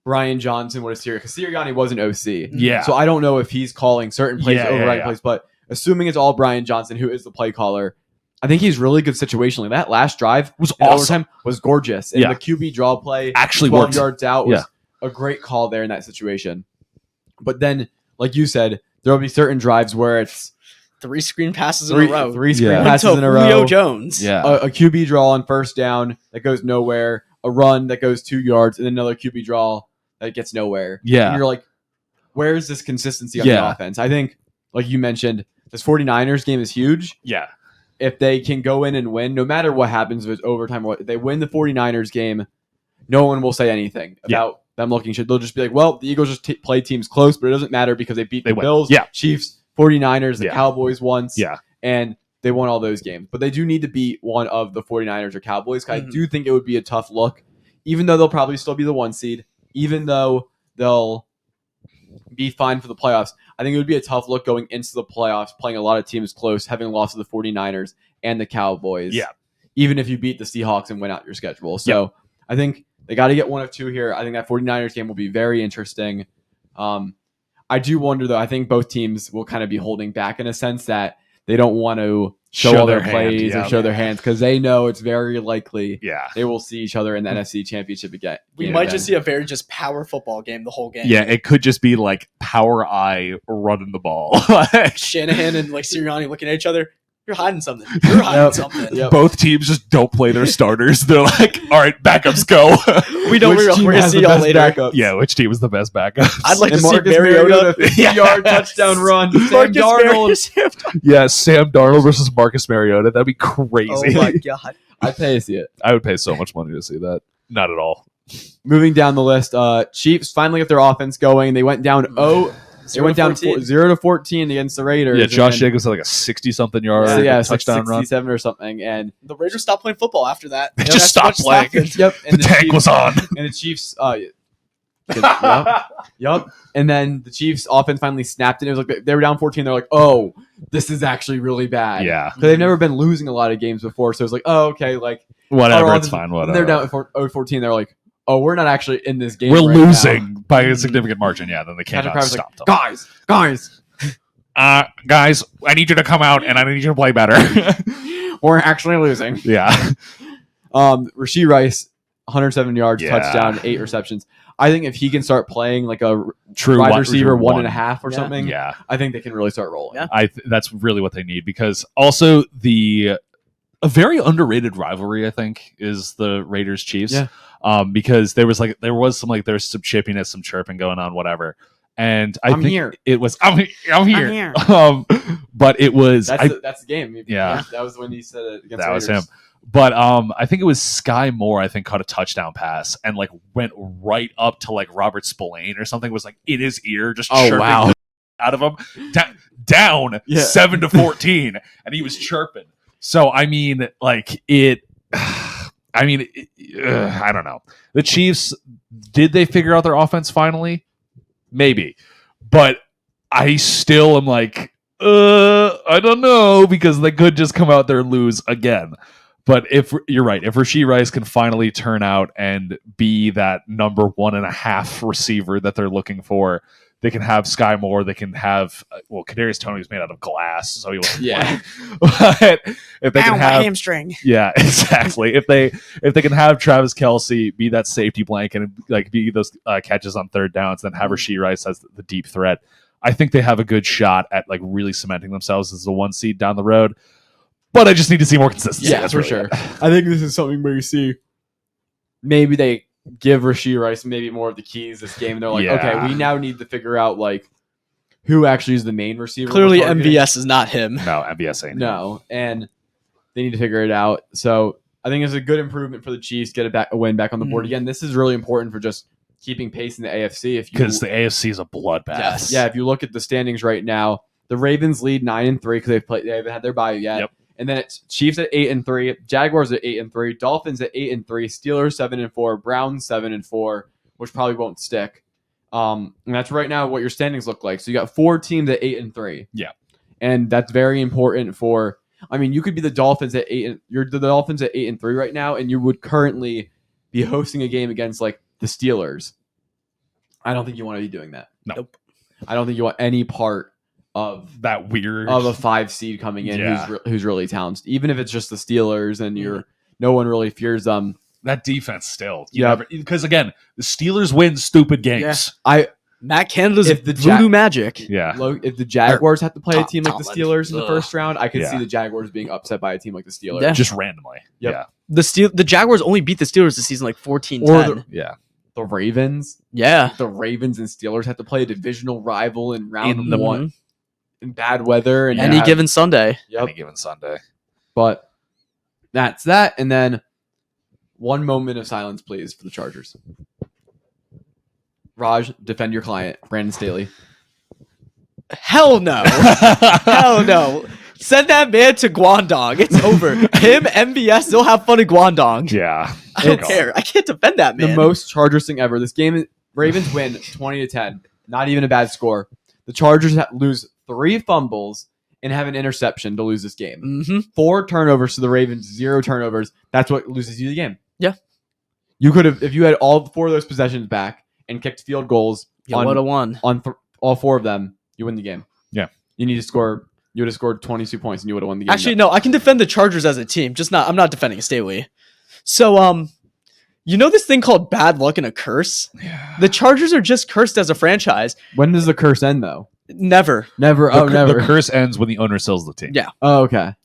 Brian Johnson, what is Sirianni, because Sirianni was an OC. Yeah. So I don't know if he's calling certain plays Yeah, overriding yeah. plays, but assuming it's all Brian Johnson, who is the play caller, I think he's really good situationally. That last drive was in awesome. overtime was gorgeous. And Yeah. the QB draw play Actually 12 worked. yards out was a great call there in that situation. But then, like you said, there will be certain drives where it's 3 screen passes in a row. three screen Yeah. passes Went in to a row. Julio Jones. Yeah. A QB draw on first down that goes nowhere, a run that goes 2 yards, and then another QB draw that gets nowhere. Yeah. And you're like, where's this consistency on Yeah. the offense? I think like you mentioned, this 49ers game is huge. Yeah. If they can go in and win, no matter what happens, if it's overtime or what, if they win the 49ers game, no one will say anything about them looking shit. They'll just be like, well, the Eagles just play teams close, but it doesn't matter because they beat the win. Bills, Yeah. Chiefs, 49ers, the Yeah. Cowboys once, Yeah. and they won all those games. But they do need to beat one of the 49ers or Cowboys. I do think it would be a tough look, even though they'll probably still be the 1 seed, even though they'll be fine for the playoffs. I think it would be a tough look going into the playoffs, playing a lot of teams close, having lost to the 49ers and the Cowboys. Yeah. Even if you beat the Seahawks and win out your schedule. So I think they got to get one of two here. I think that 49ers game will be very interesting. I do wonder, though, I think both teams will kind of be holding back in a sense that they don't want to show all their plays or show their hands because they know it's very likely they will see each other in the NFC Championship again. We might just see a very just power football game the whole game. Yeah, it could just be like power eye running the ball. Shanahan and like Sirianni looking at each other. You're hiding something. You're hiding something. Yep. Both teams just don't play their starters. They're like, all right, backups go. We don't. We're going to see y'all later. Backups? Yeah, which team is the best backup? I'd like And to see Marcus Mariota. 50-yard touchdown run. Sam Marcus Darnold. Yeah, Sam Darnold versus Marcus Mariota. That'd be crazy. Oh my god. I'd pay to see it. I would pay so much money to see that. Not at all. Moving down the list, Chiefs finally get their offense going. They went down 0 to 14 against the Raiders. Yeah, Josh and Jacobs had like a 60-something yard touchdown like run. 67 or something, and The Raiders stopped playing football after that. They just stopped playing. yep, and The tank was on. and the Chiefs. Yep. And then the Chiefs offense finally snapped it. It was like they were down 14. They're like, oh, this is actually really bad. Yeah. Because they've never been losing a lot of games before. So it was like, oh, okay, like Whatever, our it's offense- fine. when Whatever. they're down at 14. They're like, oh, we're not actually in this game. We're right losing now. by a significant margin. Yeah, then they Patrick cannot Mahomes was stop like, them. guys, Guys, I need you to come out and I need you to play better. we're actually losing. Yeah. Rashee Rice, 107 yards, Yeah. touchdown, 8 receptions. I think if he can start playing like a True wide wide receiver, receiver 1.5 or something, Yeah. I think they can really start rolling. Yeah. That's really what they need because also a very underrated rivalry I think is the Raiders Chiefs. Yeah. Because there was some chippiness, some chirping going on, whatever. And I I'm think here. it was I'm here. here. But it was That's the game. Yeah. That was when he said it against that the was Raiders. him. But I think it was Sky Moore. I think caught a touchdown pass and like went right up to like Robert Spillane or something. Was like in his ear, just Oh, chirping wow. out of him, down Yeah. 7-14, and he was chirping. So I mean, like it. I mean, I don't know. The Chiefs, did they figure out their offense finally? Maybe, but I still am like, I don't know because they could just come out there and lose again. But if you're right, if Rashee Rice can finally turn out and be that number 1.5 receiver that they're looking for, they can have Sky Moore. They can have Kadarius Toney is made out of glass, so he won't Yeah. play. But if they can have, hamstring. yeah, exactly. If they can have Travis Kelce be that safety blanket and like be those catches on third downs, then have Rashee Rice as the deep threat. I think they have a good shot at like really cementing themselves as the 1 seed down the road. But I just need to see more consistency. Yeah, That's for really sure. it. I think this is something where you see maybe they give Rashee Rice maybe more of the keys this game. They're like, Yeah. okay, we now need to figure out like who actually is the main receiver. Clearly, we're targeting. MVS is not him. No, MVS ain't. No, and they need to figure it out. So I think it's a good improvement for the Chiefs. Get a win back on the board again. This is really important for just keeping pace in the AFC. Because the AFC is a bloodbath. Yes. Yeah, if you look at the standings right now, the Ravens lead 9-3 because they haven't had their bye yet. Yep. And then it's Chiefs at 8-3, Jaguars at 8-3, Dolphins at 8-3, Steelers 7-4, Browns 7-4, which probably won't stick. And that's right now what your standings look like. So you got 4 teams at 8-3. Yeah. And that's very important for. I mean, you could be the Dolphins at 8. You're the Dolphins at 8-3 right now, and you would currently be hosting a game against like the Steelers. I don't think you want to be doing that. No. Nope. I don't think you want any part of That weird. a 5 seed coming in Yeah. who's really talented. Even if it's just the Steelers and no one really fears them. that defense still. Yeah. Because again, the Steelers win stupid games. Matt Canada's If the voodoo magic. Yeah. If the Jaguars have to play a Tom- team like the Tomlin. Steelers in the Ugh. first round, I could Yeah. see the Jaguars being upset by a team like the Steelers. Yeah. Just randomly. Yep. The Jaguars only beat the Steelers this season like 14-10. Or Yeah. The Ravens. yeah. The Ravens and Steelers have to play a divisional rival in round In the- 1. in bad weather and Any given Sunday. Yep. Any given Sunday. But that's that. And then one moment of silence, please, for the Chargers. Raj, defend your client, Brandon Staley. Hell no. Hell no. Send that man to Guangdong. It's over. Him, MBS, they'll have fun in Guangdong. Yeah. I don't It's- care. I can't defend that man. The most Chargers thing ever. This game, Ravens win 20-10. Not even a bad score. The Chargers lose 3 fumbles and have an interception to lose this game. Mm-hmm. 4 turnovers to the Ravens, 0 turnovers. That's what loses you the game. Yeah. You could have, if you had all 4 of those possessions back and kicked field goals You would have won. on all 4 of them, you win the game. Yeah. You need to score. You would have scored 22 points and you would have won the game. Actually, no, I can defend the Chargers as a team. I'm not defending Staley. So, you know this thing called bad luck and a curse? Yeah. The Chargers are just cursed as a franchise. When does the curse end, though? Never. Never. The, Oh, never. the curse ends when the owner sells the team. Yeah. Oh, okay.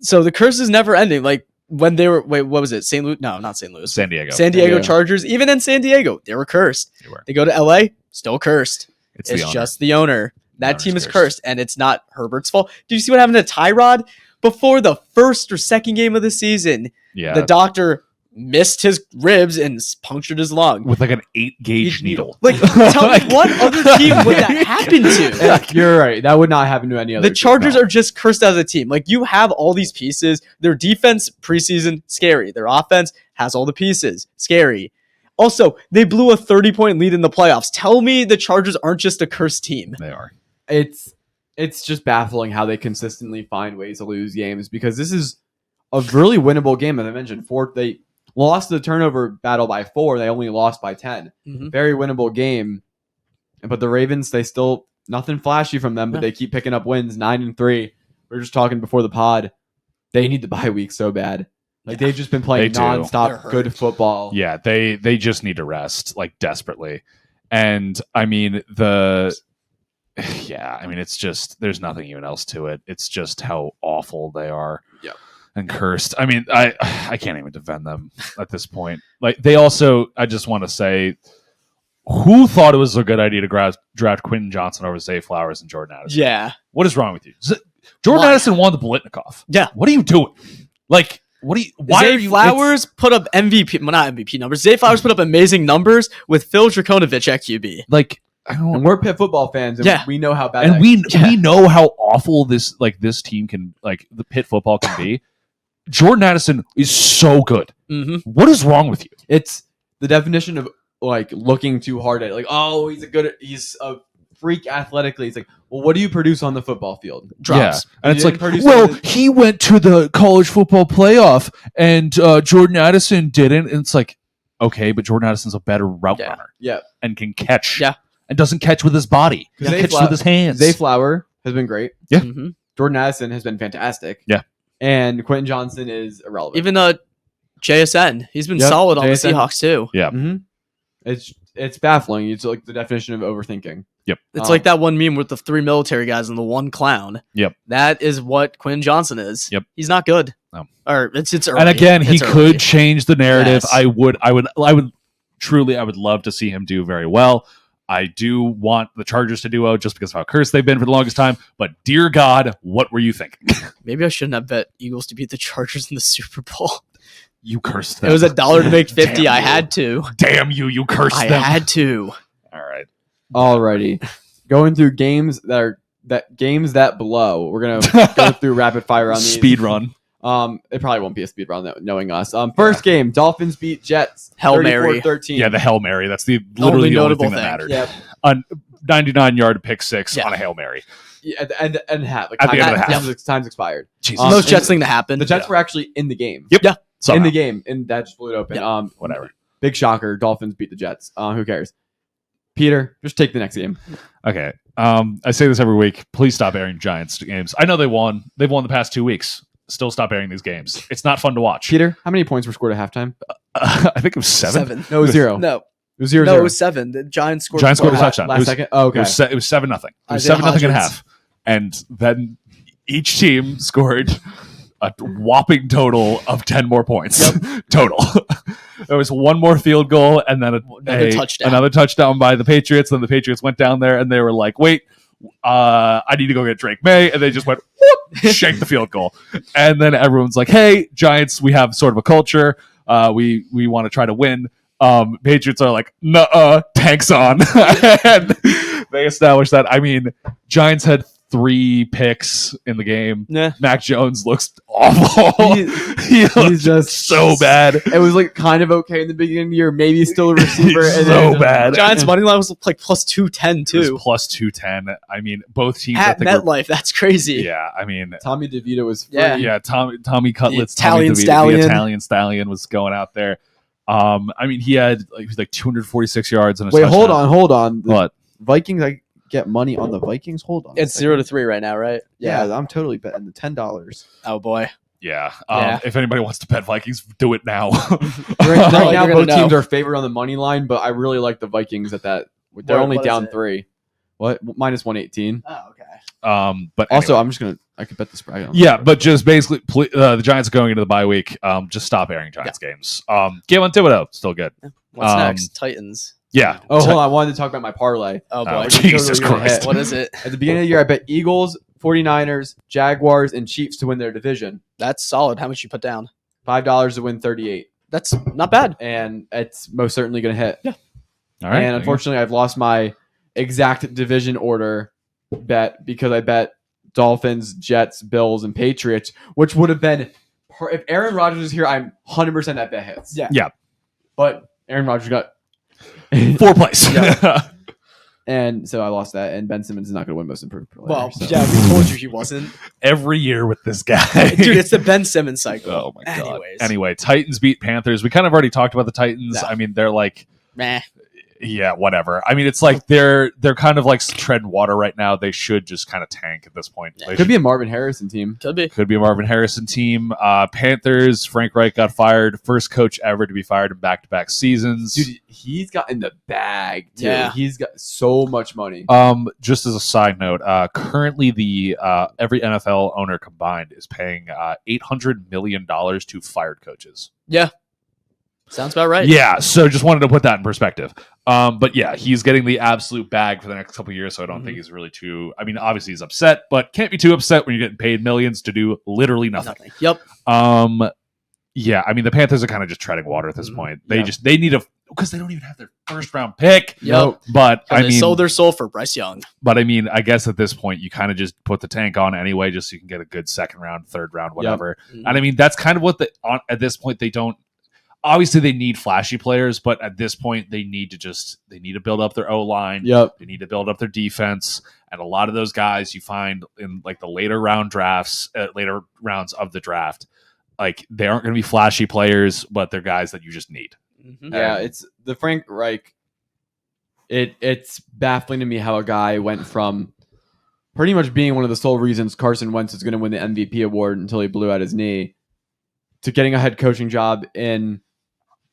So the curse is never ending. Like when they were, what was it? St. Louis? No, not St. Louis. San Diego. San Diego Yeah. Chargers. Even in San Diego, they were cursed. They were. They go to LA, still cursed. It's It's the owner. just the owner. That owner's team is cursed. cursed, and it's not Herbert's fault. Did you see what happened to Tyrod? Before the first or second game of the season, Yeah. the doctor missed his ribs and punctured his lung. with like an 8-gauge needle. Like, tell me what other team would that happen to? You're right. That would not happen to any other The Chargers team. are just cursed as a team. Like, you have all these pieces. Their defense, preseason, scary. Their offense has all the pieces, scary. Also, they blew a 30-point lead in the playoffs. Tell me the Chargers aren't just a cursed team. They are. It's just baffling how they consistently find ways to lose games because this is a really winnable game. As I mentioned, they lost the turnover battle by 4. They only lost by 10. Mhm. Very winnable game. But the Ravens, they still nothing flashy from them, but Yeah. they keep picking up wins. 9-3. We were just talking before the pod. They need the bye week so bad. Like they've just been playing They do. They're nonstop hurt. good football. Yeah, they just need to rest like desperately. And I mean it's just there's nothing even else to it. It's just how awful they are. Yep. And cursed. I mean, I can't even defend them at this point. Like they also I just want to say who thought it was a good idea to draft Quentin Johnson over Zay Flowers and Jordan Addison? Yeah. What is wrong with you? Jordan Why? Addison won the Bolitnikoff. Yeah. What are you doing? Like, what are you? Why Zay are you? Flowers put up MVP, well, not MVP numbers. Zay Flowers put up amazing numbers with Phil Draconovich at QB. Like, I don't. And we're Pitt football fans, and Yeah. we know how bad. And that we know how awful this team can the Pitt football can be. Jordan Addison is so good. Mm-hmm. What is wrong with you? It's the definition of like looking too hard at it. Like, oh, he's a freak athletically. It's like, well, what do you produce on the football field? Drops. And He it's like, didn't produce well, anything. he went to the college football playoff, and Jordan Addison didn't. And it's like, okay, but Jordan Addison's a better route Yeah. runner. Yeah. And can catch. Yeah. And doesn't catch with his body. He Zay catches Fla- with his hands. Zay Flower has been great. Yeah. Mm-hmm. Jordan Addison has been fantastic. Yeah. And Quentin Johnson is irrelevant. Even JSN, he's been Yep, solid on JSN. the Seahawks too. Yeah. hmm It's baffling. It's like the definition of overthinking. It's like that one meme with the 3 military guys and the 1 clown. Yep. That is what Quinn Johnson is. Yep. He's not good. No. Or it's early. And again, he It's could early. change the narrative. Yes. I would truly, I would love to see him do very well. I do want the Chargers to do well just because of how cursed they've been for the longest time. But dear God, what were you thinking? Maybe I shouldn't have bet Eagles to beat the Chargers in the Super Bowl. You cursed It them. was $1 to make 50. Damn I you. had to. Damn you! You cursed I them. had to. All right. Alrighty. Going through games that blow. We're gonna go through rapid fire on these. Speed run. It probably won't be a speed run knowing us. First game, Dolphins beat Jets. Hail Mary. 34-13. Yeah, the Hail Mary. That's literally the only notable thing that thing. mattered. Yep. A 99-yard pick six Yeah. on a Hail Mary. Yeah, and half. Like At the end of the time's, time's expired. Jesus. Um, Most and Jets thing to happen. The Jets were actually in the game. Yep. Yeah. Somehow. In the game, and that just blew it open. Yeah. Whatever. Big shocker. Dolphins beat the Jets. Who cares? Peter, just take the next game. Okay. I say this every week. Please stop airing Giants games. I know they won. They've won the past 2 weeks. Still stop airing these games. It's not fun to watch. Peter, how many points were scored at halftime? I think it was 7. No, it was 0. No. It was 0. No, it was 7. The Giants scored. Giants scored a 4. touchdown. Last It was- second. Oh, okay. It was 7-0. It was Isaiah 7-0 at Hodgins. half. And then each team scored a whopping total of 10 more points. Total. There was one more field goal and then Another touchdown. another touchdown by the Patriots. Then the Patriots went down there and they were like, wait, I need to go get Drake May, and they just went whoop, shank the field goal, and then everyone's like, "Hey, Giants, we have sort of a culture. We want to try to win." Patriots are like, "Nuh-uh, tanks on," and they established that. I mean, Giants had 3 picks in the game. Yeah. Mac Jones looks awful. He looks just so bad. It was like kind of okay in the beginning of the year, maybe still a receiver. He's and so then, bad. Giants money line was like plus 210 It was too. plus 210. I mean, both teams. I At think were- MetLife, that's crazy. yeah, I mean, Tommy DeVito was free. Yeah. Tommy Cutlets, The Italian the Stallion. Italian Stallion was going out there. I mean, he had like 246 yards and a Wait, touchdown. hold on. The What? Vikings, I get money on the Vikings. Hold on. It's 0-3 right now, right? Yeah, I'm totally betting the $10. Oh boy. Yeah. Yeah. If anybody wants to bet Vikings, do it now. Right now, You're gonna both know. teams are favored on the money line, but I really like the Vikings at that. They're What- only what is down it? 3. What? Minus 118. Oh, okay. But Also, anyway. I could bet the spread. Yeah, but just basically, the Giants are going into the bye week. Just stop airing Giants games. Galen Thibodeau, still good. What's Um, next? Titans. Yeah. Oh, hold on. I wanted to talk about my parlay. Oh boy. Oh, Totally Jesus gonna Christ. hit. What is it? At the beginning of the year, I bet Eagles, 49ers, Jaguars, and Chiefs to win their division. That's solid. How much you put down? $5 to win 38. That's not bad. And it's most certainly going to hit. Yeah. All right. And unfortunately, I've lost my exact division order bet because I bet Dolphins, Jets, Bills, and Patriots, which would have been if Aaron Rodgers is here, I'm 100% that bet hits. Yeah. Yeah. But Aaron Rodgers got 4 plays. and so I lost that, and Ben Simmons is not going to win Most Improved Player. Well, so. yeah, we told you he wasn't. Every year with this guy. Dude, it's the Ben Simmons cycle. Oh my god. Anyways. Anyway, Titans beat Panthers. We kind of already talked about the Titans. No. I mean, they're like, Meh. yeah, whatever. I mean, it's like they're kind of like treading water right now. They should just kind of tank at this point. Yeah. They Could should- be a Marvin Harrison team. Could be. Could be a Marvin Harrison team. Panthers, Frank Reich got fired. First coach ever to be fired in back-to-back seasons. Dude, he's got in the bag, too. Yeah. He's got so much money. Just as a side note, currently the every NFL owner combined is paying $800 million to fired coaches. Yeah. Sounds about right. Yeah, so just wanted to put that in perspective. But yeah, he's getting the absolute bag for the next couple of years, so I don't think he's really too. I mean, obviously he's upset, but can't be too upset when you're getting paid millions to do literally nothing. Yep. Yeah, I mean the Panthers are kind of just treading water at this point. They Yeah. they need a because they don't even have their first round pick. Yep. But I They mean, sold their soul for Bryce Young. I guess at this point you kind of just put the tank on anyway, just so you can get a good second round, third round, whatever. Mhm. And I mean that's kind of what at this point they don't. Obviously, they need flashy players, but at this point, they need to build up their O line. Yep. They need to build up their defense, and a lot of those guys you find in like the later rounds of the draft, like they aren't going to be flashy players, but they're guys that you just need. Mhm. Yeah, it's the Frank Reich. It's baffling to me how a guy went from pretty much being one of the sole reasons Carson Wentz is going to win the MVP award until he blew out his knee to getting a head coaching job in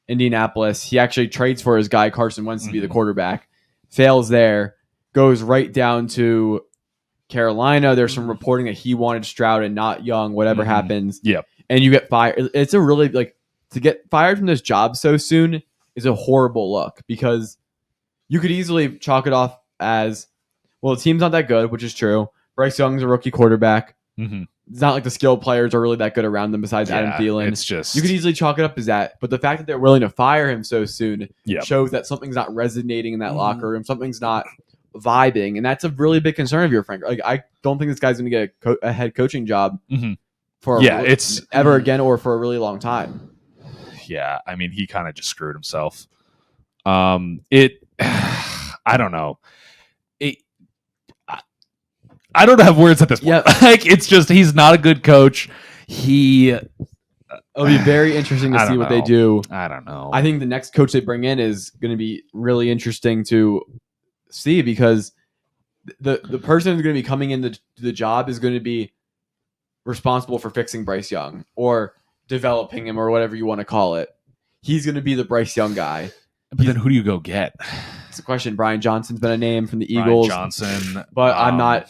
Indianapolis. He actually trades for his guy Carson Wentz to be the quarterback, fails there, goes right down to Carolina. There's some reporting that he wanted Stroud and not Young, whatever Mhm. happens. Yep. And you get fired. It's a really to get fired from this job so soon is a horrible look because you could easily chalk it off as, well, the team's not that good, which is true. Bryce Young's a rookie quarterback. Mm-hmm. It's not like the skilled players are really that good around them besides Adam Thielen. It's just You could easily chalk it up as that, but the fact that they're willing to fire him so soon Yep. shows that something's not resonating in that Mhm. locker room. Something's not vibing, and that's a really big concern of your Frank. Like, I don't think this guy's going to get a head coaching job Mhm. for it's ever again or for a really long time. yeah. I mean, he kind of just screwed himself. I don't know. I don't have words at this point. Yeah. Like it's just he's not a good coach. It'll be very interesting to I see don't what they know. do. I don't know. I think the next coach they bring in is going to be really interesting to see because the person who's going to be coming into the job is going to be responsible for fixing Bryce Young or developing him or whatever you want to call it. He's going to be the Bryce Young guy. but then who do you go get? It's a question. Brian Johnson's been a name from the Brian Eagles, Johnson, but I'm not.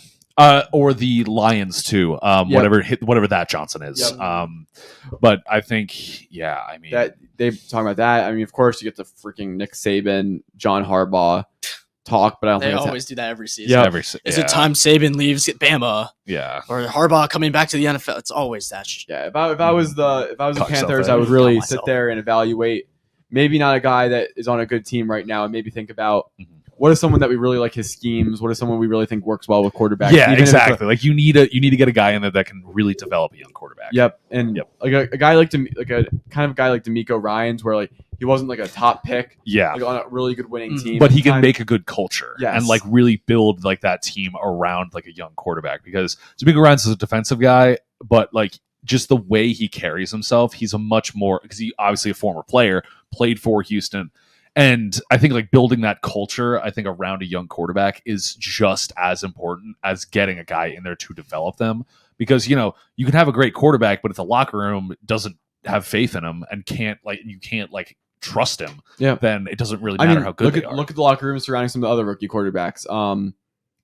or the Lions too. Whatever that Johnson is. Yep. But I think, yeah. I mean, That they talking about that. I mean, of course, you get the freaking Nick Saban, John Harbaugh. talk, but I don't They think it's always do that every season. Yeah. Is it time Saban leaves Bama Yeah. or Harbaugh coming back to the NFL? It's always that. Yeah, if I was the Caught yourself Panthers, there. I would really Caught sit myself. there and evaluate. Maybe not a guy that is on a good team right now, and maybe think about Mhm. what is someone that we really like his schemes. What is someone we really think works well with quarterbacks? Yeah, Even if it's exactly. Like you need to get a guy in there that can really develop a young quarterback. Yep, and Yep. like a guy like like a kind of guy like D'Amico Ryans, where like he wasn't like a top pick, Yeah. like on a really good winning Mhm. team, But he can Time- make a good culture Yes. and like really build like that team around like a young quarterback because D'Amico Ryans is a defensive guy, but like just the way he carries himself, he's a much more because he obviously a former player, played for Houston. And I think like building that culture, I think around a young quarterback is just as important as getting a guy in there to develop them. Because, you can have a great quarterback, but if the locker room doesn't have faith in him and you can't trust him, Yeah. then it doesn't really matter how good they are. look at the locker room surrounding some of the other rookie quarterbacks.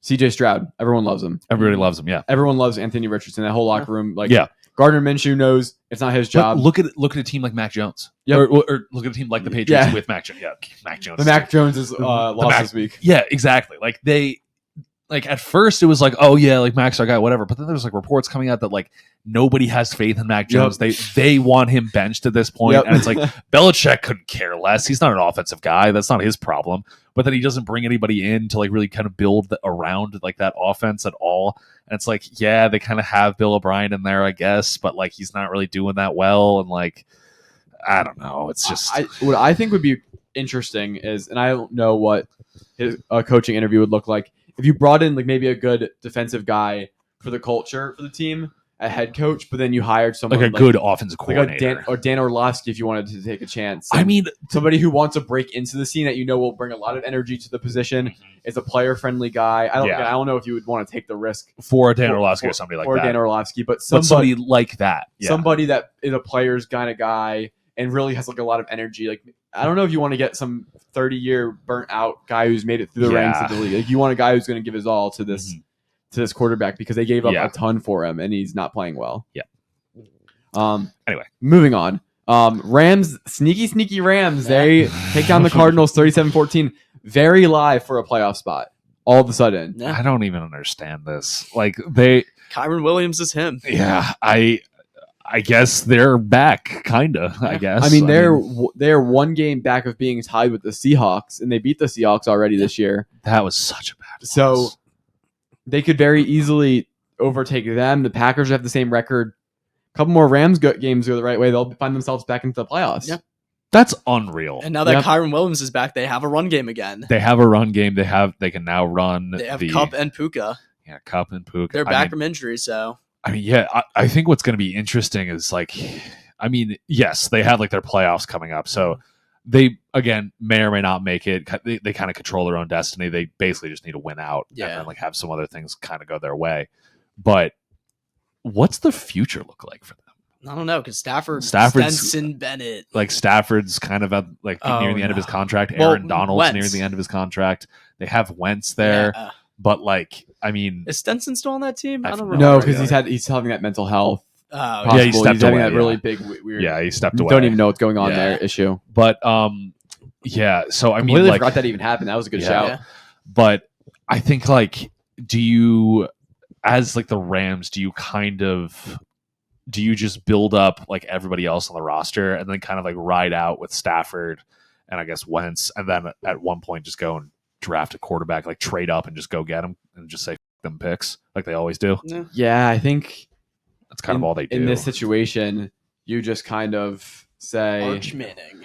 CJ Stroud, everyone loves him. Everybody loves him, yeah. Everyone loves Anthony Richardson. That whole locker room, like Yeah. Gardner Minshew knows it's not his But job. look at a team like Mac Jones, Yep. or look at a team like the Patriots Yeah. with Mac Jones. Yeah, Mac Jones. The Mac Jones is lost Mac- this week. Yeah, exactly. Like at first it was like, oh yeah, like Mac's our guy, whatever. But then there's like reports coming out that like nobody has faith in Mac Jones. They want him benched at this point, Yep. and it's like Belichick couldn't care less. He's not an offensive guy. That's not his problem. But then he doesn't bring anybody in to like really kind of build around like that offense at all. And it's like, yeah, they kind of have Bill O'Brien in there, I guess, but like he's not really doing that well. And like, I don't know. It's just What I think would be interesting is, and I don't know what a coaching interview would look like, if you brought in like maybe a good defensive guy for the culture for the team, a head coach, but then you hired someone like a good offensive like a coordinator. Dan Orlovsky if you wanted to take a chance. I mean, somebody who wants to break into the scene that will bring a lot of energy to the position. Is a player friendly guy. I don't know if you would want to take the risk for a Dan Orlovsky or somebody like or that. Dan Orlovsky, but But somebody like that. Yeah. somebody that is a player's kind of guy and really has like a lot of energy. Like I don't know if you want to get some 30-year burnt out guy who's made it through the ranks of the league. Like you want a guy who's going to give his all to this to this quarterback because they gave up a ton for him and he's not playing well. Yeah. Anyway, moving on. Rams, sneaky Rams. They take down the Cardinals 37-14. Very live for a playoff spot. All of a sudden. Yeah. I don't even understand this. Like Kyron Williams is him. yeah, I guess they're back, kinda. I guess. I mean, they're one game back of being tied with the Seahawks, and they beat the Seahawks already this year. that was such a bad. So loss. they could very easily overtake them. The Packers have the same record. A couple more Rams games go the right way. They'll find themselves back into the playoffs. Yeah. That's unreal. And now that Yep. Kyron Williams is back, they have a run game again. They have a run game. They can now run. They have the Cup and Puka. Yeah, Cup and Puka. They're back from injury, so I mean, yeah, I think what's going to be interesting is like, I mean, yes, they have like their playoffs coming up, so they again may or may not make it. They kind of control their own destiny. They basically just need to win out and then like have some other things kind of go their way. But what's the future look like for them? I don't know because Stafford's Stenson Bennett. Like Stafford's kind of at like near the end of his contract. Aaron Donald's Wentz. near the end of his contract. They have Wentz there, Yeah. but like, I mean, Is Stenson still on that team? I don't No, remember. No, because he's having that mental health. Oh, Possible. Yeah, he stepped he's having away, that really yeah. big weird. yeah, he stepped away. Don't even know what's going on Yeah. there. Issue. But yeah. So I mean, Completely like, forgot that even happened. That was a good Yeah. shout. Yeah. but I think like, do you, as like the Rams, do you just build up like everybody else on the roster and then kind of like ride out with Stafford and I guess Wentz, and then at one point just go and draft a quarterback, like trade up and just go get him and just say F them picks like they always do? Yeah, I think That's kind of all they do in this situation. You just kind of say, Arch Manning.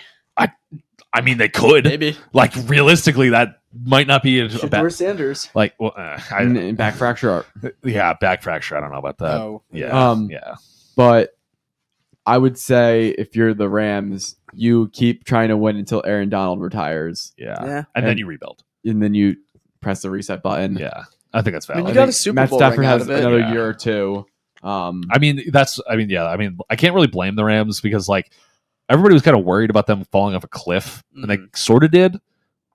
I mean, they could. Maybe. Like realistically, that might not be a bad. Or Sanders. Like, well, back fracture. yeah, back fracture. I don't know about that. Oh. Yeah, yeah. But I would say if you're the Rams, you keep trying to win until Aaron Donald retires, Yeah. Yeah. And then you rebuild. and then you press the reset button. Yeah. I think that's I mean, valid. you got think a Super Matt Bowl Stafford ring out has of it. another Yeah. year or two. I mean, I can't really blame the Rams because like everybody was kind of worried about them falling off a cliff and they sort of did,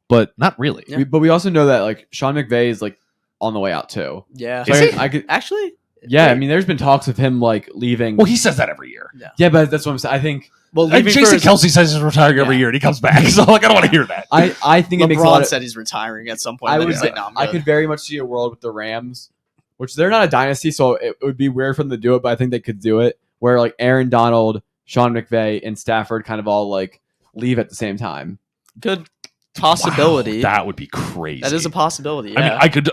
but not really. Yeah. But we also know that like Sean McVay is like on the way out too. Yeah. So Is I could, Actually? yeah. I mean, there's been talks of him like leaving. Well, he says that every year. yeah, but that's what I'm saying. I think Well, And leaving Jason for Kelsey says he's retiring every year, and he comes back. So like, I don't want to hear that. I think it makes a lot LeBron of, said he's retiring at some point. I and then would he's like, no, I'm I good. could very much see a world with the Rams, which they're not a dynasty, so it would be weird for them to do it, but I think they could do it. Where like Aaron Donald, Sean McVay, and Stafford kind of all like leave at the same time. Good possibility. Wow, that would be crazy. That is a possibility. Yeah. I mean, I could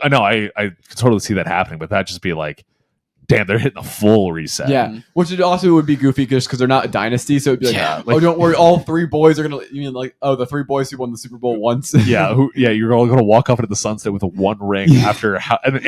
totally see that happening, but that'd just be like, damn, they're hitting a full reset. Yeah, which it also would be goofy just because they're not a dynasty, so it'd be like, Yeah, oh, don't worry, all three boys are gonna. You mean like, oh, the three boys who won the Super Bowl once? You're all going to walk off into the sunset with a one ring after, and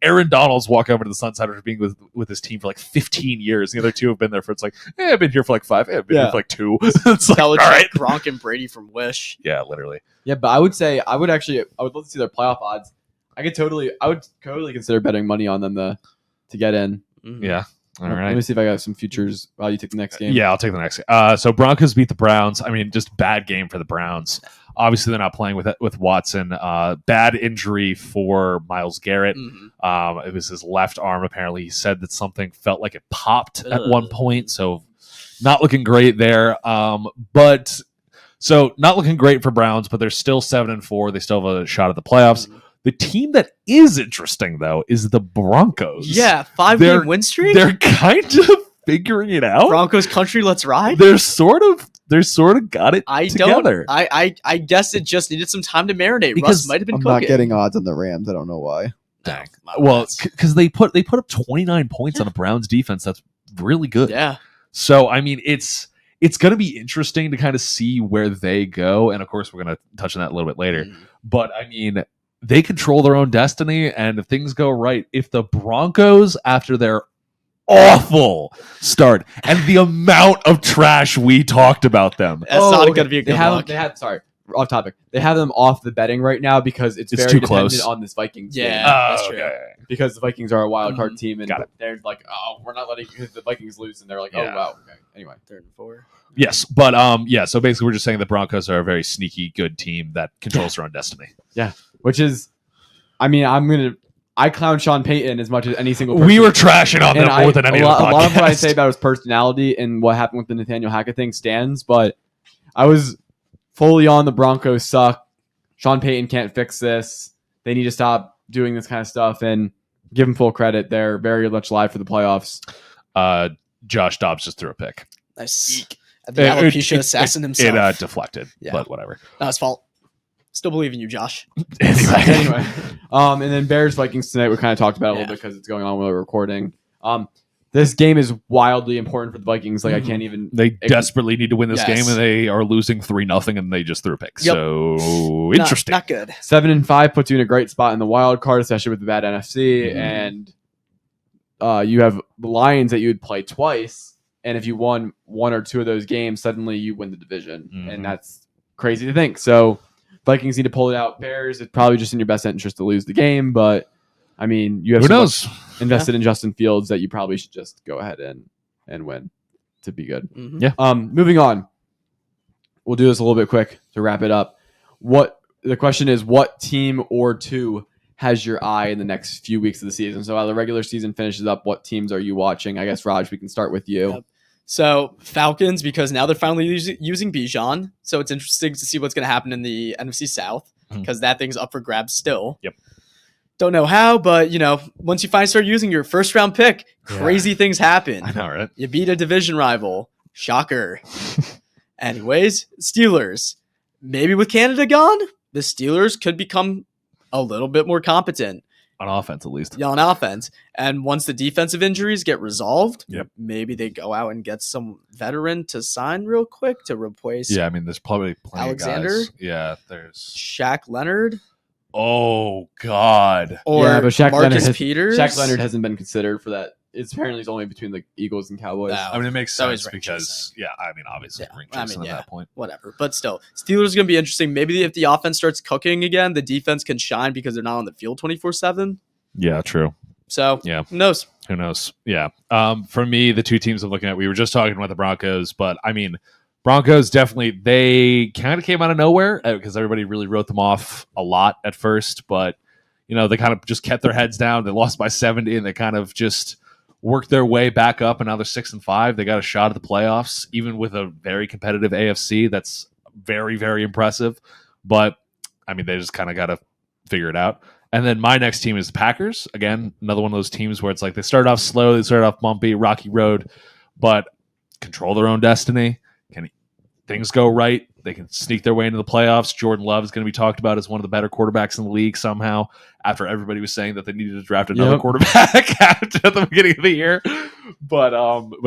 Aaron Donald's walk over to the sunset after being with his team for like 15 years. The other two have been there for, it's like, I've been here for like 5. I've been here for like 2. It's like, all Belichick, right. Gronk, and Brady from Wish. Yeah, literally. Yeah, but I would say I would love to see their playoff odds. I would totally consider betting money on them to get in. Mhm. Yeah. All Let right. me see if I got some futures while you take the next game. Yeah, I'll take the next. So Broncos beat the Browns. I mean, just bad game for the Browns. Obviously, they're not playing with Watson. Bad injury for Myles Garrett. Mhm. It was his left arm. Apparently, he said that something felt like it popped at one point. So, not looking great there. But not looking great for Browns. But they're still 7-4. They still have a shot at the playoffs. Mhm. The team that is interesting though is the Broncos. Yeah, They're- 5-game win streak. They're kind of figuring it out. Broncos country, let's ride. They're sort of got it together. I guess it just needed some time to marinate. Because Russ might have been cooking. odds on the Rams. I don't know why. Dang. My Well, bad. because they put up 29 points on a Browns defense. That's really good. Yeah. So I mean, it's going to be interesting to kind of see where they go, and of course, we're going to touch on that a little bit later. Mhm. But I mean, they control their own destiny, and if things go right, if the Broncos, after their awful start and the amount of trash we talked about them, That's not going to be a good luck. Off topic. They have them off the betting right now because it's very too dependent close. on this Vikings Yeah. game. That's true. okay. Because the Vikings are a wild card team, and Got it. they're like, oh, we're not letting the Vikings lose, and they're like, Yeah. oh wow, okay. Anyway, 3-4. Yes, but so basically, we're just saying the Broncos are a very sneaky, good team that controls their own destiny. which is, I mean, I clown Sean Payton as much as any single person. We were trashing on them And more than any a other lot, podcast. a lot of what I say about his personality and what happened with the Nathaniel Hackett thing stands, but I was fully on the Broncos suck. Sean Payton can't fix this. They need to stop doing this kind of stuff and give them full credit. They're very much live for the playoffs. Josh Dobbs just threw a pick. Nice. The alopecia assassin himself. It deflected, Yeah. but whatever. Not his fault. Still believe in you, Josh. Anyway, and then Bears Vikings tonight. We kind of talked about it a Yeah. little bit because it's going on while we're recording. This game is wildly important for the Vikings. Like I can't even. They desperately need to win this Yes. game, and they are losing 3-0, and they just threw a pick. Yep. So interesting. Not good. 7-5 puts you in a great spot in the wild card, especially with the bad NFC. And you have the Lions that you would play twice, and if you won one or two of those games, suddenly you win the division, Mhm. and that's crazy to think. So Vikings need to pull it out. Bears, it's probably just in your best interest to lose the game, but I mean, you have Who so knows? much invested in Justin Fields that you probably should just go ahead and win to be good. Mhm. Yeah. Moving on. We'll do this a little bit quick to wrap it up. The question is, what team or two has your eye in the next few weeks of the season? So while the regular season finishes up, what teams are you watching? I guess, Raj, we can start with you. Yep. So Falcons, because now they're finally using Bijan. So it's interesting to see what's going to happen in the NFC South because that thing's up for grabs still. Yep. Don't know how, but once you finally start using your first round pick, crazy things happen. I know, right? You beat a division rival. Shocker. Anyways, Steelers. Maybe with Canada gone, the Steelers could become a little bit more competent On offense, at least. on offense. And once the defensive injuries get resolved, Yep. maybe they go out and get some veteran to sign real quick to replace Yeah, I mean, there's probably plenty Alexander? of guys. Yeah, there's. Shaq Leonard Oh God. or Yeah, but Shaq Marcus Leonard Peters. Shaq Leonard hasn't been considered for that. It's apparently it's only between the Eagles and Cowboys. No. I mean, it makes That was sense ring because, obviously, Yeah, ring I chasing mean, at yeah. that point. Whatever. But still, Steelers are going to be interesting. Maybe if the offense starts cooking again, the defense can shine because they're not on the field 24/7. Yeah, true. So, Yeah. who knows? Who knows? Yeah. For me, the two teams I'm looking at, we were just talking about the Broncos, but I mean, Broncos definitely, they kind of came out of nowhere because everybody really wrote them off a lot at first, but they kind of just kept their heads down. They lost by 70 and they kind of just worked their way back up, and now they're 6-5. They got a shot at the playoffs, even with a very competitive AFC. That's very, very impressive. But I mean, they just kind of got to figure it out. And then my next team is the Packers. Again, another one of those teams where it's like they started off slow, they started off bumpy, rocky road, but control their own destiny. Can things go right? They can sneak their way into the playoffs. Jordan Love is going to be talked about as one of the better quarterbacks in the league somehow, after everybody was saying that they needed to draft another quarterback at the beginning of the year. But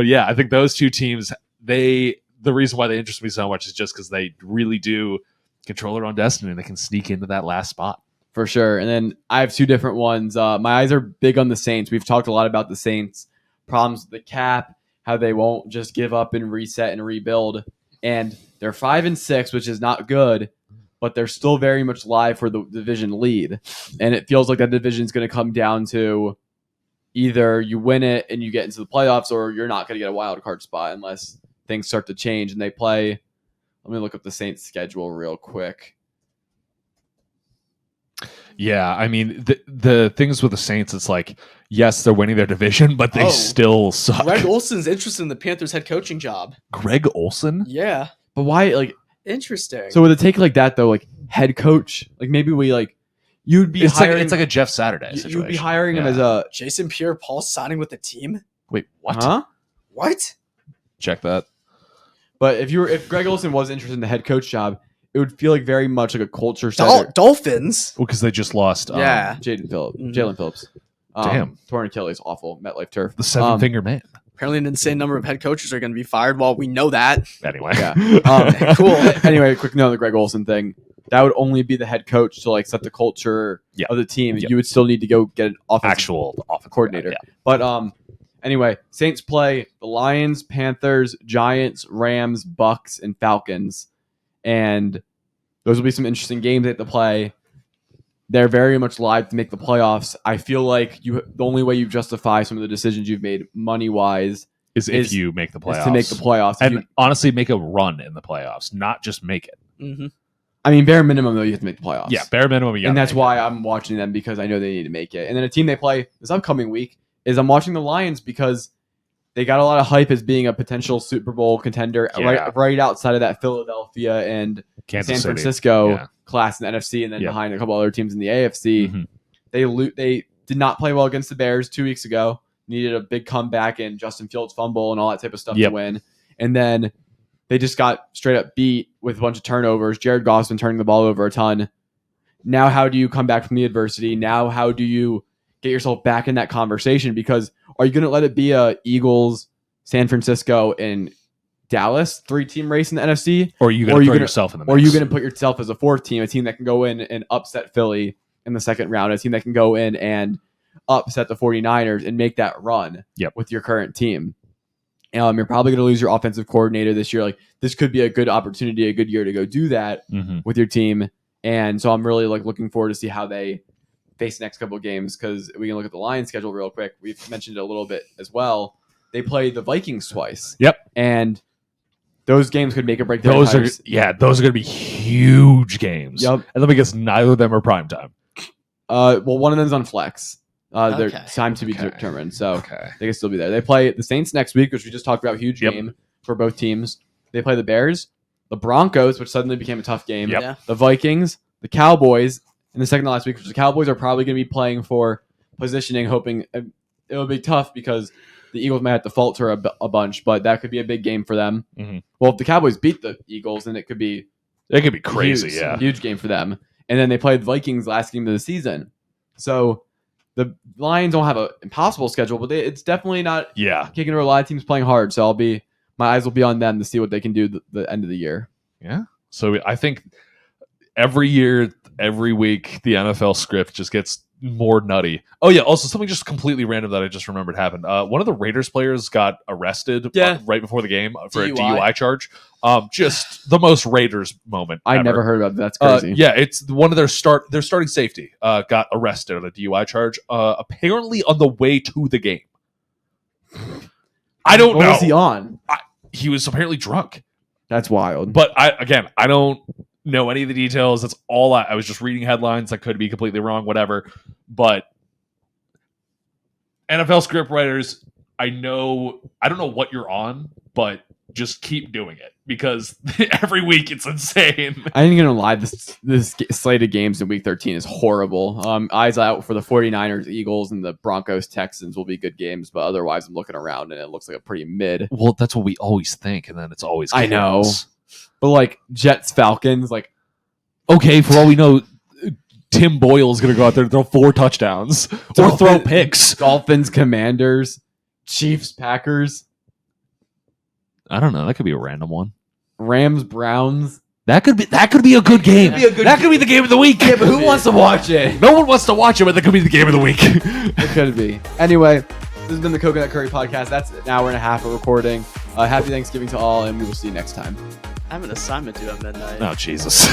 yeah, I think those two teams, the reason why they interest me so much is just because they really do control their own destiny and they can sneak into that last spot. For sure. And then I have two different ones. My eyes are big on the Saints. We've talked a lot about the Saints, problems with the cap, how they won't just give up and reset and rebuild. And they're 5-6, which is not good, but they're still very much live for the division lead. And it feels like that division is going to come down to either you win it and you get into the playoffs, or you're not going to get a wild card spot unless things start to change. And they play, let me look up the Saints schedule real quick. Yeah, I mean, the things with the Saints, it's like, yes, they're winning their division, but they still suck. Greg Olson's interested in the Panthers head coaching job. Greg Olson? Yeah. But why, like, interesting. so with a take like that, though, like, head coach, like, maybe we, like, you'd be hiring. It's like a Jeff Saturday situation. You'd be hiring him as a. Jason Pierre-Paul signing with the team? Wait, what? Huh? What? Check that. But if Greg Olson was interested in the head coach job, it would feel like very much like a culture setter. Dolphins? Well, because they just lost Yeah. Jalen Phillips. Damn. Torn Achilles, awful. MetLife turf. the seven-finger man. Apparently an insane number of head coaches are going to be fired. Well, we know that. Anyway. Yeah. Cool. Anyway, quick note on the Greg Olson thing. That would only be the head coach to like set the culture of the team. Yep. You would still need to go get an Actual offensive coordinator. guy, But anyway, Saints play the Lions, Panthers, Giants, Rams, Bucks, and Falcons. And those will be some interesting games they have to play. They're very much live to make the playoffs. I feel like the only way you justify some of the decisions you've made money-wise is if you make the playoffs. is to make the playoffs. And honestly, make a run in the playoffs, not just make it. Mm-hmm. I mean, bare minimum, though, you have to make the playoffs. Yeah, bare minimum. And that's why I'm watching them, because I know they need to make it. And then a team they play this upcoming week is I'm watching the Lions because they got a lot of hype as being a potential Super Bowl contender right outside of that Philadelphia and Kansas San City. Francisco class in the NFC, and then behind a couple other teams in the AFC. Mhm. They did not play well against the Bears 2 weeks ago. Needed a big comeback and Justin Fields fumble and all that type of stuff to win. And then they just got straight up beat with a bunch of turnovers. Jared Goff's been turning the ball over a ton. Now, how do you come back from the adversity? Now, how do you get yourself back in that conversation? Because are you going to let it be a Eagles, San Francisco, and Dallas 3-team race in the NFC? Or are you going to throw yourself in the mix? Or are you going to put yourself as a 4th team, a team that can go in and upset Philly in the second round, a team that can go in and upset the 49ers and make that run with your current team? You're probably going to lose your offensive coordinator this year. Like, this could be a good opportunity, a good year to go do that with your team. And so I'm really looking forward to see how they face the next couple of games, because we can look at the Lions schedule real quick. We've mentioned it a little bit as well. They play the Vikings twice. And those games could make or break. Those are going to be huge games. And then because neither of them are primetime. Well, one of them's on flex. Okay. They're time to be determined, so they can still be there. They play the Saints next week, which we just talked about. Huge game for both teams. They play the Bears, the Broncos, which suddenly became a tough game. The Vikings, the Cowboys, and the second to last week, which the Cowboys are probably going to be playing for positioning, hoping it'll be tough because the Eagles might have to falter a bunch, but that could be a big game for them. Well, if the Cowboys beat the Eagles, then it could be crazy. Huge game for them. And then they played the Vikings last game of the season. So the Lions don't have an impossible schedule, but it's definitely not kicking over. A lot of teams playing hard, so my eyes will be on them to see what they can do the end of the year. Yeah. So I think every year, every week, the NFL script just gets more nutty. Oh yeah, also something just completely random that I just remembered happened. One of the Raiders players got arrested right before the game for a DUI charge. Just the most Raiders moment I ever. never heard about that. That's crazy. Yeah, it's one of their starting safety got arrested on a DUI charge, apparently on the way to the game. I don't know. What was he on? He was apparently drunk. That's wild. But I don't know any of the details. That's all I was just reading headlines. I could be completely wrong, whatever. But NFL script writers, I don't know what you're on, but just keep doing it because every week it's insane. I ain't gonna lie, this slate of games in week 13 is horrible. Eyes out for the 49ers, Eagles, and the Broncos, Texans will be good games, but otherwise I'm looking around and it looks like a pretty mid. Well, that's what we always think, and then it's always I know. chaos. But like Jets, Falcons, like Okay, for all we know, Tim Boyle is going to go out there and throw 4 touchdowns or throw picks. Dolphins, Commanders, Chiefs, Packers, I don't know. That could be a random one. Rams, Browns. That could be a good game. That could be the game of the week. Yeah, but who wants to watch it? No one wants to watch it, but that could be the game of the week. It could be. Anyway, this has been the Coconut Curry Podcast. That's an hour and a half of recording. Happy Thanksgiving to all, and we will see you next time. I have an assignment due at midnight. Oh, Jesus.